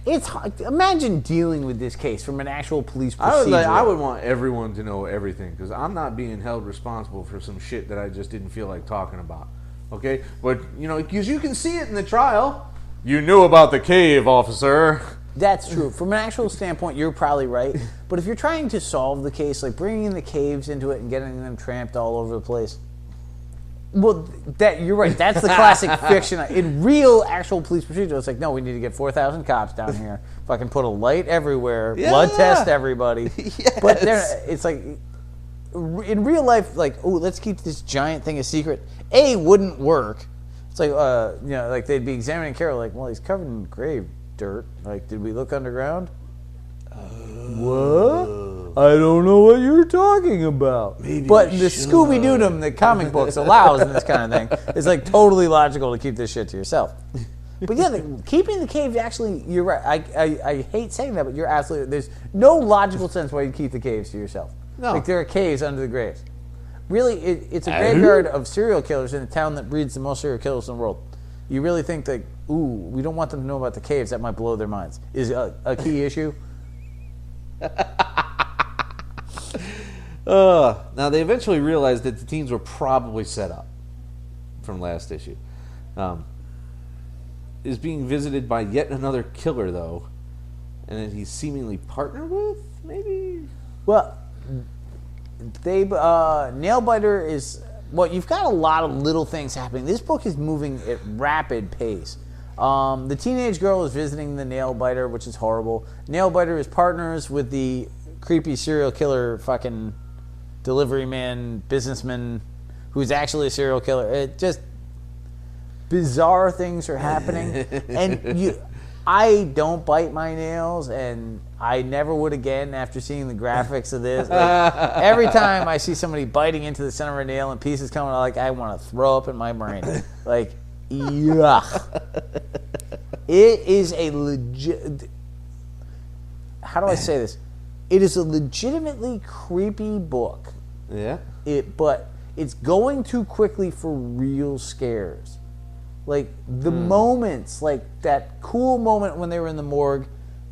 [SPEAKER 4] It's hard. Imagine dealing with this case from an actual police procedure.
[SPEAKER 3] I would want everyone to know everything because I'm not being held responsible for some shit that I just didn't feel like talking about. Okay, but because you can see it in the trial. You knew about the cave, officer.
[SPEAKER 4] That's true. From an actual standpoint, you're probably right. But if you're trying to solve the case, like bringing the caves into it and getting them tramped all over the place, well, you're right. That's the classic fiction. In real, actual police procedure, it's like, no, we need to get 4,000 cops down here. Fucking put a light everywhere. Yeah. Blood test everybody. Yes. But it's like, in real life, like, oh, let's keep this giant thing a secret. Wouldn't work. It's like, like they'd be examining Carol, like, well, he's covered in grave dirt. Like, did we look underground? What? I don't know what you're talking about. But the Scooby-Doo the comic books allows in this kind of thing. It's like totally logical to keep this shit to yourself. But yeah, keeping the cave, actually, you're right. I hate saying that, but you're absolutely, there's no logical sense why you keep the caves to yourself.
[SPEAKER 3] No.
[SPEAKER 4] Like there are caves under the graves. Really, it's a graveyard of serial killers in a town that breeds the most serial killers in the world. You really think that, we don't want them to know about the caves, that might blow their minds, is a key issue?
[SPEAKER 3] Now, they eventually realized that the teens were probably set up from last issue. Is being visited by yet another killer, though, and that he's seemingly partnered with, maybe?
[SPEAKER 4] Well, NAILBITER is... Well, you've got a lot of little things happening. This book is moving at rapid pace. The teenage girl is visiting the NAILBITER, which is horrible. NAILBITER is partners with the creepy serial killer fucking delivery man, businessman, who's actually a serial killer. It just... Bizarre things are happening. And I don't bite my nails, and I never would again after seeing the graphics of this. Like, every time I see somebody biting into the center of a nail and pieces coming out, like I want to throw up in my brain. Like, yuck. It is a legit... How do I say this? It is a legitimately creepy book.
[SPEAKER 3] Yeah.
[SPEAKER 4] But it's going too quickly for real scares. Like, the moments, like that cool moment when they were in the morgue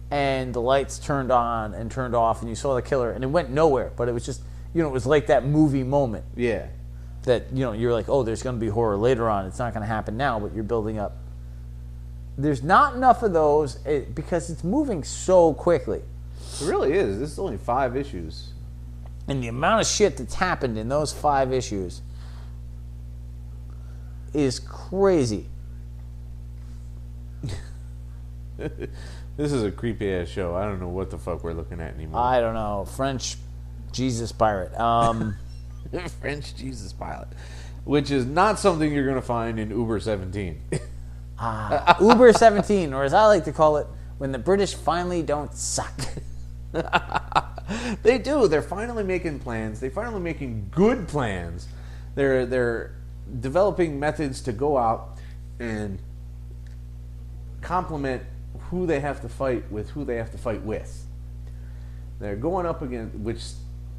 [SPEAKER 4] and the lights turned on and turned off and you saw the killer and it went nowhere, but it was just, it was like that movie moment.
[SPEAKER 3] Yeah.
[SPEAKER 4] That, you're like, oh, there's going to be horror later on. It's not going to happen now, but you're building up. There's not enough of those because it's moving so quickly.
[SPEAKER 3] It really is. This is only 5 issues.
[SPEAKER 4] And the amount of shit that's happened in those 5 issues is crazy.
[SPEAKER 3] This is a creepy ass show. I don't know what the fuck we're looking at anymore.
[SPEAKER 4] I don't know. French Jesus pirate.
[SPEAKER 3] French Jesus pilot, which is not something you're going to find in Uber 17.
[SPEAKER 4] Uber 17, or as I like to call it, when the British finally don't suck.
[SPEAKER 3] They do. They're finally making plans. They're finally making good plans. They're developing methods to go out and complement who they have to fight with who they have to fight with. They're going up against, which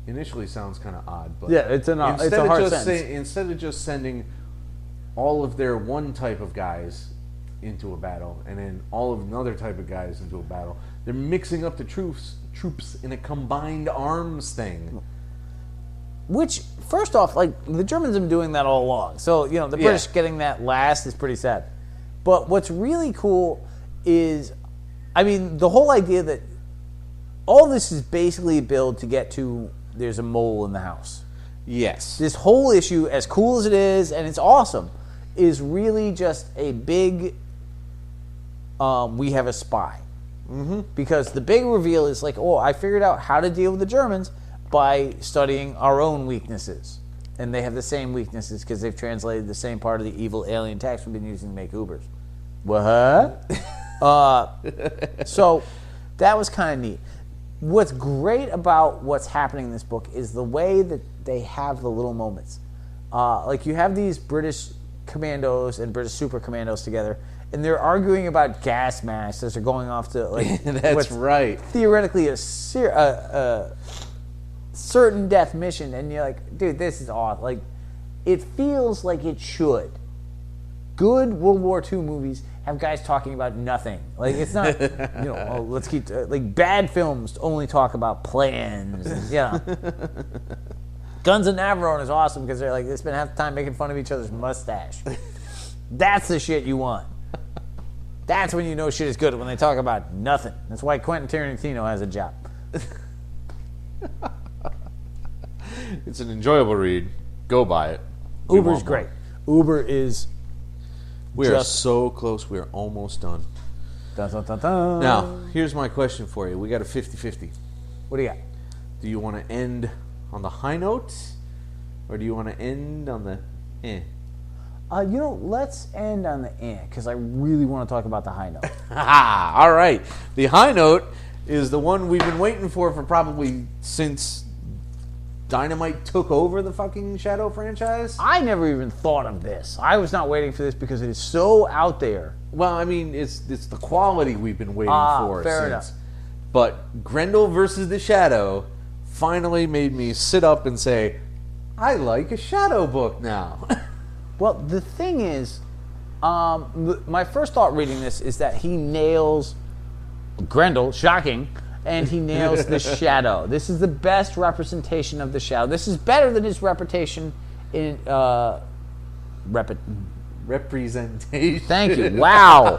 [SPEAKER 3] initially sounds kind of odd, but
[SPEAKER 4] yeah, it's a hard sentence.
[SPEAKER 3] Instead of just sending all of their one type of guys into a battle and then all of another type of guys into a battle, they're mixing up the troops in a combined arms thing.
[SPEAKER 4] Which, first off, like, the Germans have been doing that all along. So, the British getting that last is pretty sad. But what's really cool is, the whole idea that all this is basically a build to get to there's a mole in the house.
[SPEAKER 3] Yes.
[SPEAKER 4] This whole issue, as cool as it is, and it's awesome, is really just a big, we have a spy. Mm-hmm. Because the big reveal is like, I figured out how to deal with the Germans by studying our own weaknesses. And they have the same weaknesses because they've translated the same part of the evil alien text we've been using to make Ubers. What? So that was kind of neat. What's great about what's happening in this book is the way that they have the little moments. Like, you have these British commandos and British super commandos together, and they're arguing about gas masks as they're going off to, like,
[SPEAKER 3] that's right,
[SPEAKER 4] theoretically a certain death mission, and you're like, dude, this is awesome. Like, it feels like it should. Good World War II movies have guys talking about nothing. Like, it's not, let's keep, like, bad films only talk about plans. Guns of Navarone is awesome because they're like, they spend half the time making fun of each other's mustache. That's the shit you want. That's when you know shit is good, when they talk about nothing. That's why Quentin Tarantino has a job.
[SPEAKER 3] It's an enjoyable read. Go buy it.
[SPEAKER 4] Uber's great. Uber is...
[SPEAKER 3] We are so close. We are almost done.
[SPEAKER 4] Dun, dun, dun, dun.
[SPEAKER 3] Now, here's my question for you. We got a 50-50.
[SPEAKER 4] What do you got?
[SPEAKER 3] Do you want to end on the high note, or do you want to end on the eh?
[SPEAKER 4] Let's end on the eh, because I really want to talk about the high note.
[SPEAKER 3] All right. The high note is the one we've been waiting for probably since Dynamite took over the fucking Shadow franchise.
[SPEAKER 4] I never even thought of this. I was not waiting for this because it is so out there.
[SPEAKER 3] Well, I mean, it's the quality we've been waiting for
[SPEAKER 4] fair
[SPEAKER 3] since.
[SPEAKER 4] enough.
[SPEAKER 3] But Grendel versus the Shadow finally made me sit up and say, I like a Shadow book now.
[SPEAKER 4] Well, the thing is, my first thought reading this is that he nails Grendel, shocking, and he nails the Shadow. This is the best representation of the Shadow. This is better than his reputation in
[SPEAKER 3] Representation.
[SPEAKER 4] Thank you. Wow.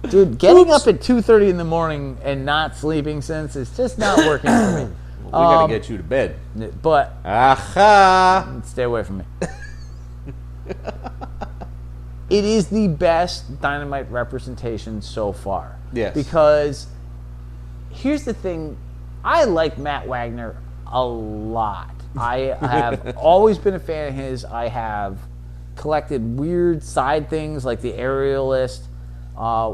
[SPEAKER 4] Dude, getting up at 2:30 in the morning and not sleeping since is just not working for me.
[SPEAKER 3] We gotta get you to bed.
[SPEAKER 4] But
[SPEAKER 3] Aha!
[SPEAKER 4] stay away from me. It is the best Dynamite representation so far.
[SPEAKER 3] Yes.
[SPEAKER 4] Because here's the thing, I like Matt Wagner a lot. I have always been a fan of his. I have collected weird side things like the Aerialist.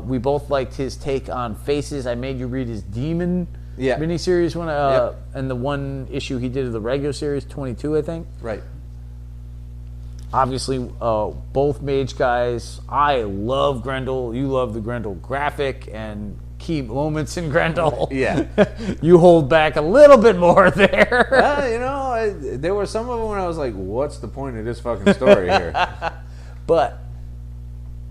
[SPEAKER 4] We both liked his take on Faces. I made you read his Demon miniseries one, and the one issue he did of the regular series, 22, I think.
[SPEAKER 3] Right.
[SPEAKER 4] Obviously, both Mage guys. I love Grendel. You love the Grendel graphic and key moments in Grendel.
[SPEAKER 3] Yeah.
[SPEAKER 4] You hold back a little bit more there.
[SPEAKER 3] You know, there were some of them when I was like, what's the point of this fucking story here?
[SPEAKER 4] But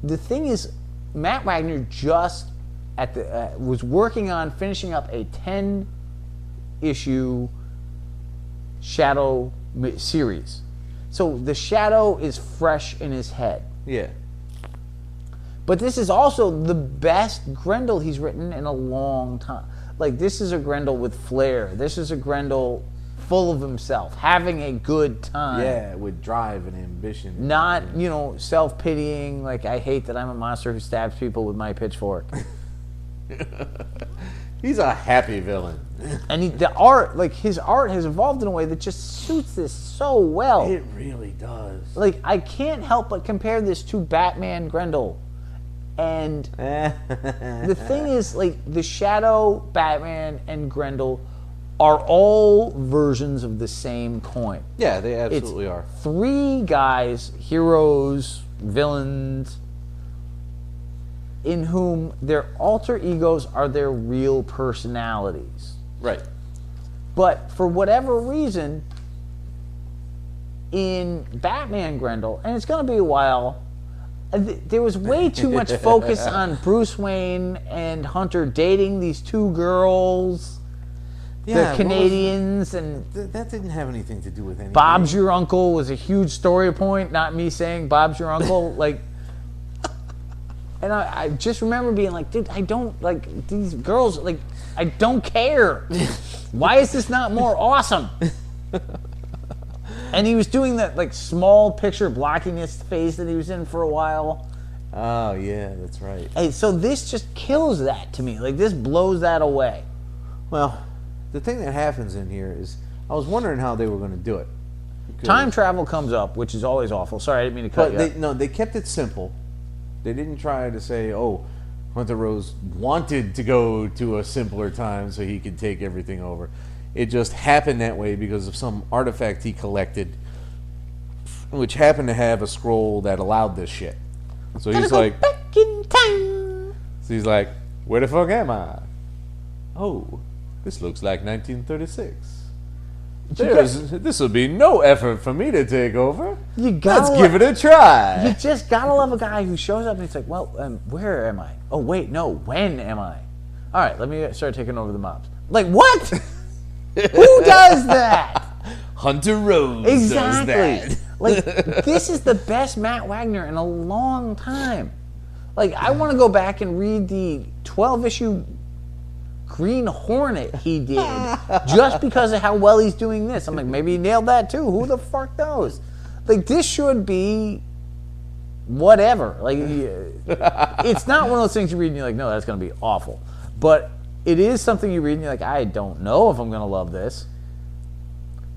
[SPEAKER 4] the thing is, Matt Wagner just was working on finishing up a 10-issue Shadow series. So the Shadow is fresh in his head.
[SPEAKER 3] Yeah.
[SPEAKER 4] But this is also the best Grendel he's written in a long time. Like, this is a Grendel with flair. This is a Grendel full of himself, having a good time.
[SPEAKER 3] Yeah, with drive and ambition.
[SPEAKER 4] Not, self-pitying, like, I hate that I'm a monster who stabs people with my pitchfork.
[SPEAKER 3] He's a happy villain.
[SPEAKER 4] And his art has evolved in a way that just suits this so well.
[SPEAKER 3] It really does.
[SPEAKER 4] Like, I can't help but compare this to Batman Grendel. And the thing is, like, the Shadow, Batman, and Grendel are all versions of the same coin.
[SPEAKER 3] Yeah, they absolutely are.
[SPEAKER 4] Three guys, heroes, villains, in whom their alter egos are their real personalities.
[SPEAKER 3] Right.
[SPEAKER 4] But for whatever reason, in Batman Grendel, and it's going to be a while, there was way too much focus on Bruce Wayne and Hunter dating these two girls, the Canadians, and
[SPEAKER 3] that didn't have anything to do with anything.
[SPEAKER 4] Bob's Your Uncle was a huge story point, not me saying Bob's Your Uncle, like. And I just remember being like, dude, I don't, like, these girls, like, I don't care. Why is this not more awesome? And he was doing that, like, small picture blockiness phase that he was in for a while.
[SPEAKER 3] Oh, yeah, that's right.
[SPEAKER 4] Hey, so this just kills that to me. Like, this blows that away.
[SPEAKER 3] Well, the thing that happens in here is, I was wondering how they were going to do it.
[SPEAKER 4] Time travel comes up, which is always awful. Sorry, I didn't mean to cut you off.
[SPEAKER 3] No, they kept it simple. They didn't try to say, oh, Hunter Rose wanted to go to a simpler time so he could take everything over. It just happened that way because of some artifact he collected, which happened to have a scroll that allowed this shit. So he's like,
[SPEAKER 4] back in time.
[SPEAKER 3] So he's like, where the fuck am I? Oh, this looks like 1936. This will be no effort for me to take over. Let's give it a try.
[SPEAKER 4] You just gotta love a guy who shows up and he's like, well, where am I? Oh, wait, no, when am I? All right, let me start taking over the mobs. Like, what? Who does that?
[SPEAKER 3] Hunter Rose does that.
[SPEAKER 4] Like, this is the best Matt Wagner in a long time. Like, I want to go back and read the 12-issue Green Hornet he did just because of how well he's doing this. I'm like, maybe he nailed that too. Who the fuck knows? Like, this should be whatever. Like, it's not one of those things you read and you're like, no, that's going to be awful. But it is something you read and you're like, I don't know if I'm going to love this.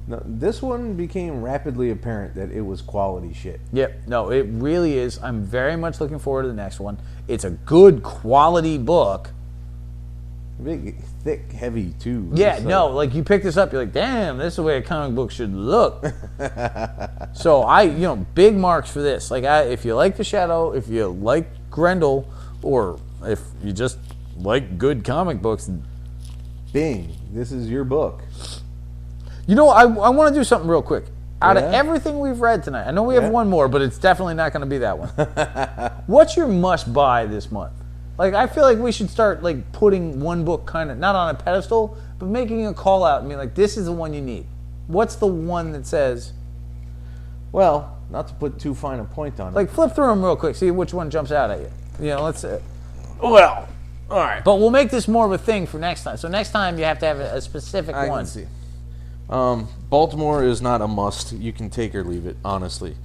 [SPEAKER 3] No, this one became rapidly apparent that it was quality shit.
[SPEAKER 4] Yep. No, it really is. I'm very much looking forward to the next one. It's a good quality book.
[SPEAKER 3] big, thick, heavy too.
[SPEAKER 4] Yeah, no, like you pick this up, you're like, damn, this is the way a comic book should look. So big marks for this. Like, if you like the Shadow, if you like Grendel, or if you just like good comic books,
[SPEAKER 3] bing, this is your book.
[SPEAKER 4] I want to do something real quick. Out of everything we've read tonight, I know we have one more, but it's definitely not going to be that one. What's your must-buy this month? Like, I feel like we should start, like, putting one book kind of, not on a pedestal, but making a call out and being like, this is the one you need. What's the one that says...
[SPEAKER 3] Well, not to put too fine a point on it.
[SPEAKER 4] Like, flip through them real quick, see which one jumps out at you. Let's...
[SPEAKER 3] well, all right.
[SPEAKER 4] But we'll make this more of a thing for next time. So next time you have to have a specific one.
[SPEAKER 3] I can see. Baltimore is not a must. You can take or leave it, honestly.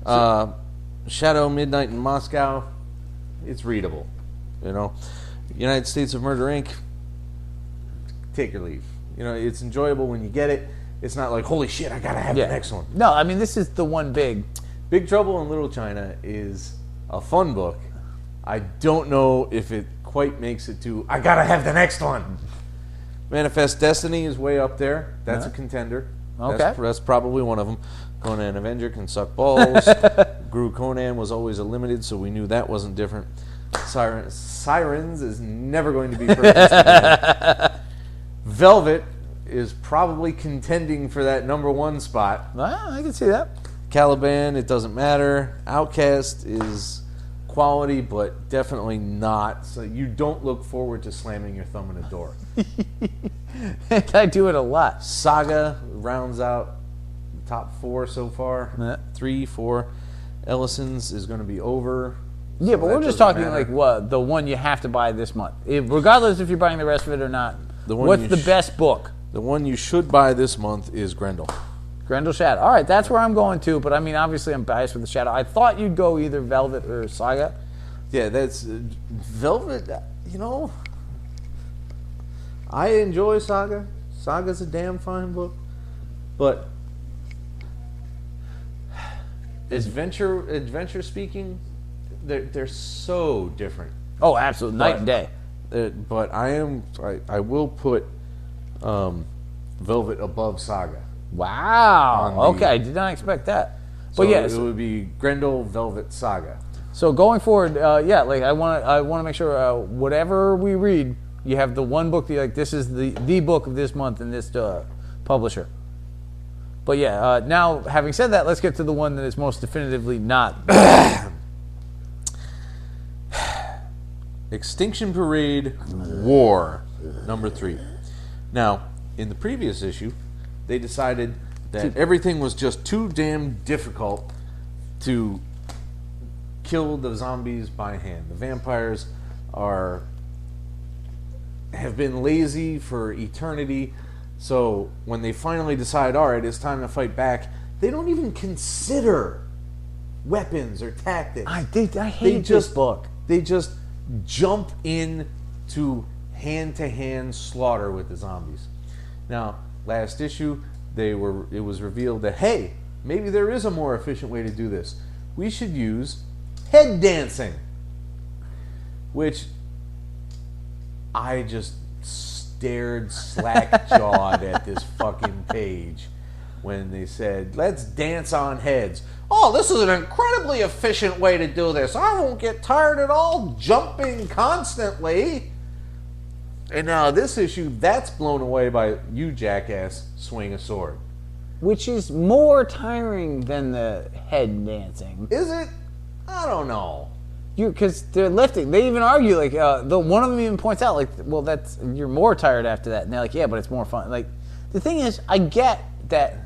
[SPEAKER 3] Shadow, Midnight in Moscow, it's readable. United States of Murder, Inc., take or leave. It's enjoyable when you get it. It's not like, holy shit, I gotta have the next one.
[SPEAKER 4] No, I mean, this is the one big.
[SPEAKER 3] Big Trouble in Little China is a fun book. I don't know if it quite makes it to, I gotta have the next one. Manifest Destiny is way up there. That's a contender.
[SPEAKER 4] Okay.
[SPEAKER 3] That's probably one of them. Conan the Avenger can suck balls. GROO Conan was always a limited, so we knew that wasn't different. Sirens is never going to be perfect. Velvet is probably contending for that #1 spot.
[SPEAKER 4] I can see that.
[SPEAKER 3] CALIBAN, it doesn't matter. OUTCAST is quality, but definitely not. So you don't look forward to slamming your thumb in a door.
[SPEAKER 4] I do it a lot.
[SPEAKER 3] SAGA rounds out the top 4 so far. 3, 4. Ellison's is going to be over.
[SPEAKER 4] Yeah, but we're just talking like the one you have to buy this month. Regardless if you're buying the rest of it or not. What's the best book?
[SPEAKER 3] The one you should buy this month is Grendel.
[SPEAKER 4] Grendel Shadow. All right, that's where I'm going to. But I mean, obviously, I'm biased with the Shadow. I thought you'd go either Velvet or Saga.
[SPEAKER 3] Yeah, that's Velvet. I enjoy Saga. Saga's a damn fine book, but adventure speaking, they're so different.
[SPEAKER 4] Oh, absolutely, night and day.
[SPEAKER 3] But I will put Velvet above Saga.
[SPEAKER 4] Wow. Okay, I did not expect that. But yes,
[SPEAKER 3] it would be Grendel, Velvet, Saga.
[SPEAKER 4] So going forward, like I want to make sure whatever we read, you have the one book that you're like, this is the book of this month in this publisher. But yeah, now having said that, let's get to the one that is most definitively not.
[SPEAKER 3] Extinction Parade War, #3. Now, in the previous issue, they decided that everything was just too damn difficult to kill the zombies by hand. The vampires have been lazy for eternity, so when they finally decide, all right, it's time to fight back, they don't even consider weapons or tactics.
[SPEAKER 4] I hate this book.
[SPEAKER 3] They just jump in to hand-to-hand slaughter with the zombies. Now, last issue, it was revealed that, hey, maybe there is a more efficient way to do this. We should use head dancing, which I just stared slack-jawed at this fucking page when they said, let's dance on heads. Oh, this is an incredibly efficient way to do this. I won't get tired at all jumping constantly. And now this issue, that's blown away by you, jackass, swing a sword.
[SPEAKER 4] Which is more tiring than the head dancing.
[SPEAKER 3] Is it? I don't know.
[SPEAKER 4] Because they're lifting. They even argue, like, one of them even points out, like, well, you're more tired after that. And they're like, yeah, but it's more fun. Like, the thing is, I get that.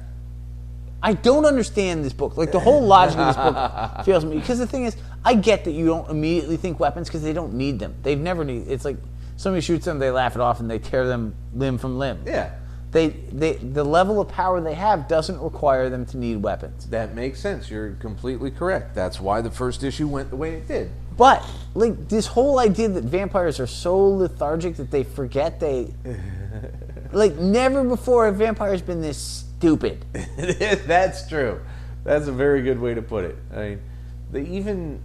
[SPEAKER 4] I don't understand this book. Like, the whole logic of this book fails me. Because the thing is, I get that you don't immediately think weapons because they don't need them. They've never needed. It's like somebody shoots them, they laugh it off, and they tear them limb from limb.
[SPEAKER 3] Yeah.
[SPEAKER 4] The level of power they have doesn't require them to need weapons.
[SPEAKER 3] That makes sense. You're completely correct. That's why the first issue went the way it did.
[SPEAKER 4] But, like, this whole idea that vampires are so lethargic that they forget like, never before have vampires been this stupid.
[SPEAKER 3] That's true. That's a very good way to put it. I mean,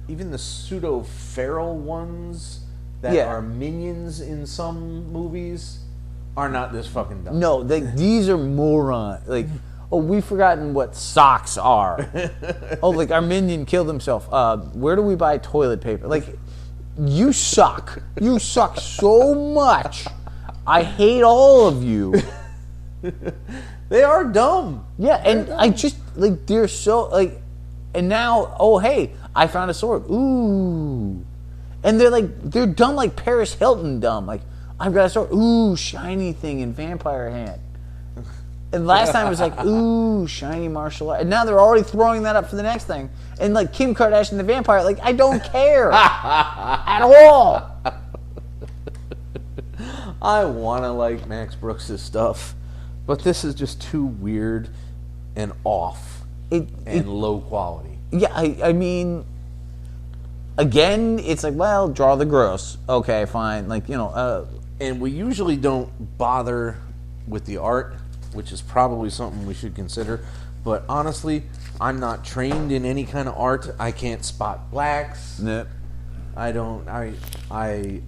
[SPEAKER 3] even the pseudo-feral ones that are minions in some movies are not this fucking dumb.
[SPEAKER 4] No, these are morons. Like, oh, we've forgotten what socks are. Oh, like our minion killed himself. Where do we buy toilet paper? Like, you suck. You suck so much. I hate all of you.
[SPEAKER 3] They are dumb.
[SPEAKER 4] Yeah, and I just, like, they're so, like, and now, oh, hey, I found a sword. Ooh. And they're dumb like Paris Hilton dumb. Like, I've got a sword. Ooh, shiny thing in vampire hand. And last time it was like, ooh, shiny martial art. And now they're already throwing that up for the next thing. And like Kim Kardashian the vampire, like, I don't care at all.
[SPEAKER 3] I want to like Max Brooks' stuff, but this is just too weird and off and low quality.
[SPEAKER 4] Yeah, I mean, again, it's like, well, draw the gross. Okay, fine. Like, you know.
[SPEAKER 3] And we usually don't bother with the art, which is probably something we should consider. But honestly, I'm not trained in any kind of art. I can't spot blacks.
[SPEAKER 4] Nope.
[SPEAKER 3] I don't. I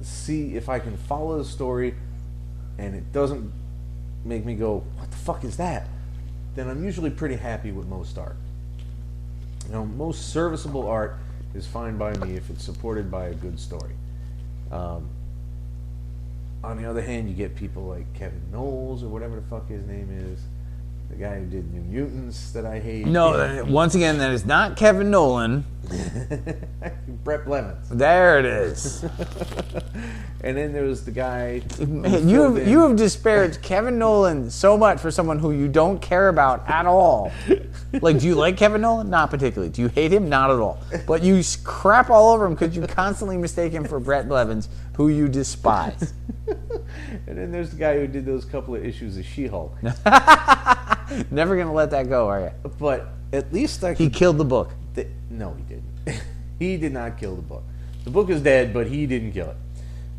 [SPEAKER 3] see if I can follow the story and it doesn't make me go, what the fuck is that? Then I'm usually pretty happy with most art. You know, most serviceable art is fine by me if it's supported by a good story. On the other hand, you get people like Kevin Knowles or whatever the fuck his name is, the guy who did New Mutants that I hate.
[SPEAKER 4] No, once again, that is not Kevin Nolan.
[SPEAKER 3] Brett Blevins.
[SPEAKER 4] There it is.
[SPEAKER 3] And then there was the guy.
[SPEAKER 4] You have disparaged Kevin Nolan so much for someone who you don't care about at all. Like, do you like Kevin Nolan? Not particularly. Do you hate him? Not at all. But you crap all over him because you constantly mistake him for Brett Blevins, who you despise.
[SPEAKER 3] And then there's the guy who did those couple of issues of She-Hulk.
[SPEAKER 4] Never gonna let that go, are you?
[SPEAKER 3] But at least
[SPEAKER 4] he killed the book.
[SPEAKER 3] No, he didn't. He did not kill the book. The book is dead, but he didn't kill it.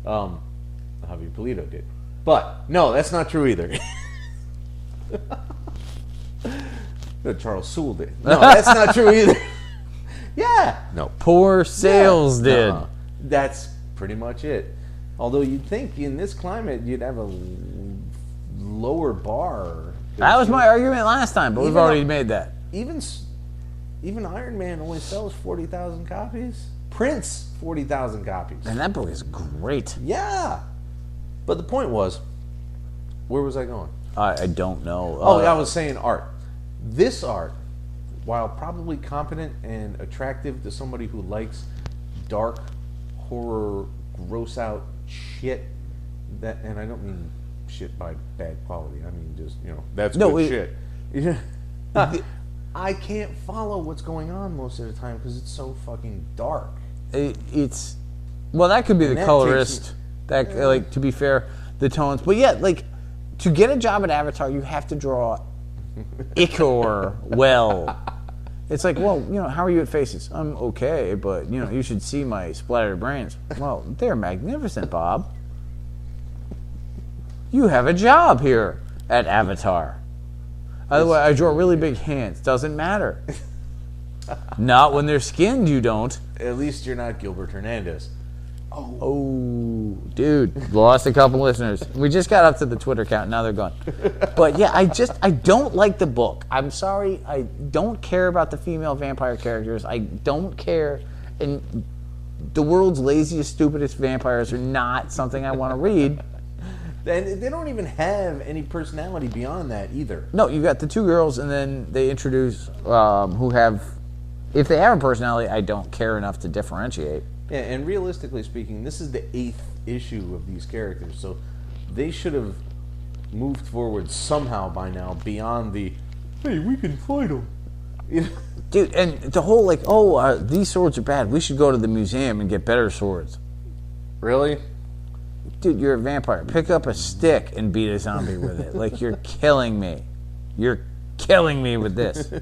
[SPEAKER 3] Javier Pulido did. But no, that's not true either. Charles Sewell did. No, that's not true either. Yeah. No.
[SPEAKER 4] Poor Sales did.
[SPEAKER 3] That's pretty much it. Although you'd think in this climate you'd have a lower bar.
[SPEAKER 4] That was my argument last time, but we've already made that.
[SPEAKER 3] Even Iron Man only sells 40,000 copies. Prince 40,000 copies.
[SPEAKER 4] And that book is great.
[SPEAKER 3] Yeah. But the point was, where was I going?
[SPEAKER 4] I don't know.
[SPEAKER 3] I was saying art. This art, while probably competent and attractive to somebody who likes dark horror, gross out shit, and I don't mean shit by bad quality. I mean just, that's good shit. Yeah. I can't follow what's going on most of the time because it's so fucking dark.
[SPEAKER 4] Well, that could be the colorist. Like, to be fair, the tones. But yeah, like, to get a job at Avatar, you have to draw ichor well. It's like, well, how are you at faces? I'm okay, but, you should see my splattered brains. Well, they're magnificent, Bob. You have a job here at Avatar. Otherwise, I draw really big hands. Doesn't matter. Not when they're skinned, you don't.
[SPEAKER 3] At least you're not Gilbert Hernandez.
[SPEAKER 4] Oh, dude, lost a couple listeners. We just got up to the Twitter count. Now they're gone. But yeah, I don't like the book. I'm sorry. I don't care about the female vampire characters. I don't care. And the world's laziest, stupidest vampires are not something I want to read.
[SPEAKER 3] And they don't even have any personality beyond that either.
[SPEAKER 4] No, you got the two girls, and then they introduce who have, if they have a personality, I don't care enough to differentiate.
[SPEAKER 3] Yeah, and realistically speaking, this is the 8th issue of these characters, so they should have moved forward somehow by now beyond the, hey, we can fight them.
[SPEAKER 4] Dude, and the whole these swords are bad. We should go to the museum and get better swords.
[SPEAKER 3] Really?
[SPEAKER 4] Dude, you're a vampire. Pick up a stick and beat a zombie with it. Like, you're killing me. You're killing me with this.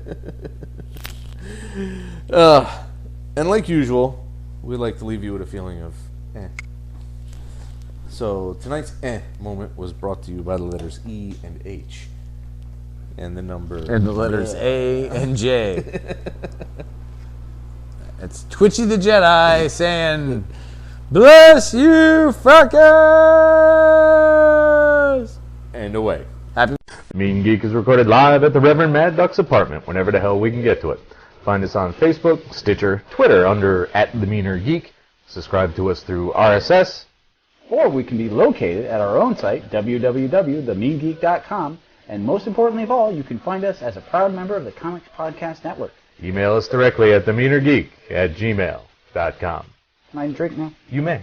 [SPEAKER 3] And like usual, we like to leave you with a feeling of eh. So tonight's moment was brought to you by the letters E and H. And the number...
[SPEAKER 4] And the letters A and J. It's Twitchy the Jedi saying, "Bless you, fuckers!"
[SPEAKER 3] And away.
[SPEAKER 4] Happy.
[SPEAKER 5] Mean Geek is recorded live at the Reverend Mad Duck's apartment whenever the hell we can get to it. Find us on Facebook, Stitcher, Twitter under @TheMeanerGeek. Subscribe to us through RSS.
[SPEAKER 6] Or we can be located at our own site, www.themeangeek.com. And most importantly of all, you can find us as a proud member of the Comics Podcast Network.
[SPEAKER 5] Email us directly at themeanergeek@gmail.com.
[SPEAKER 6] Can I drink now?
[SPEAKER 5] You may.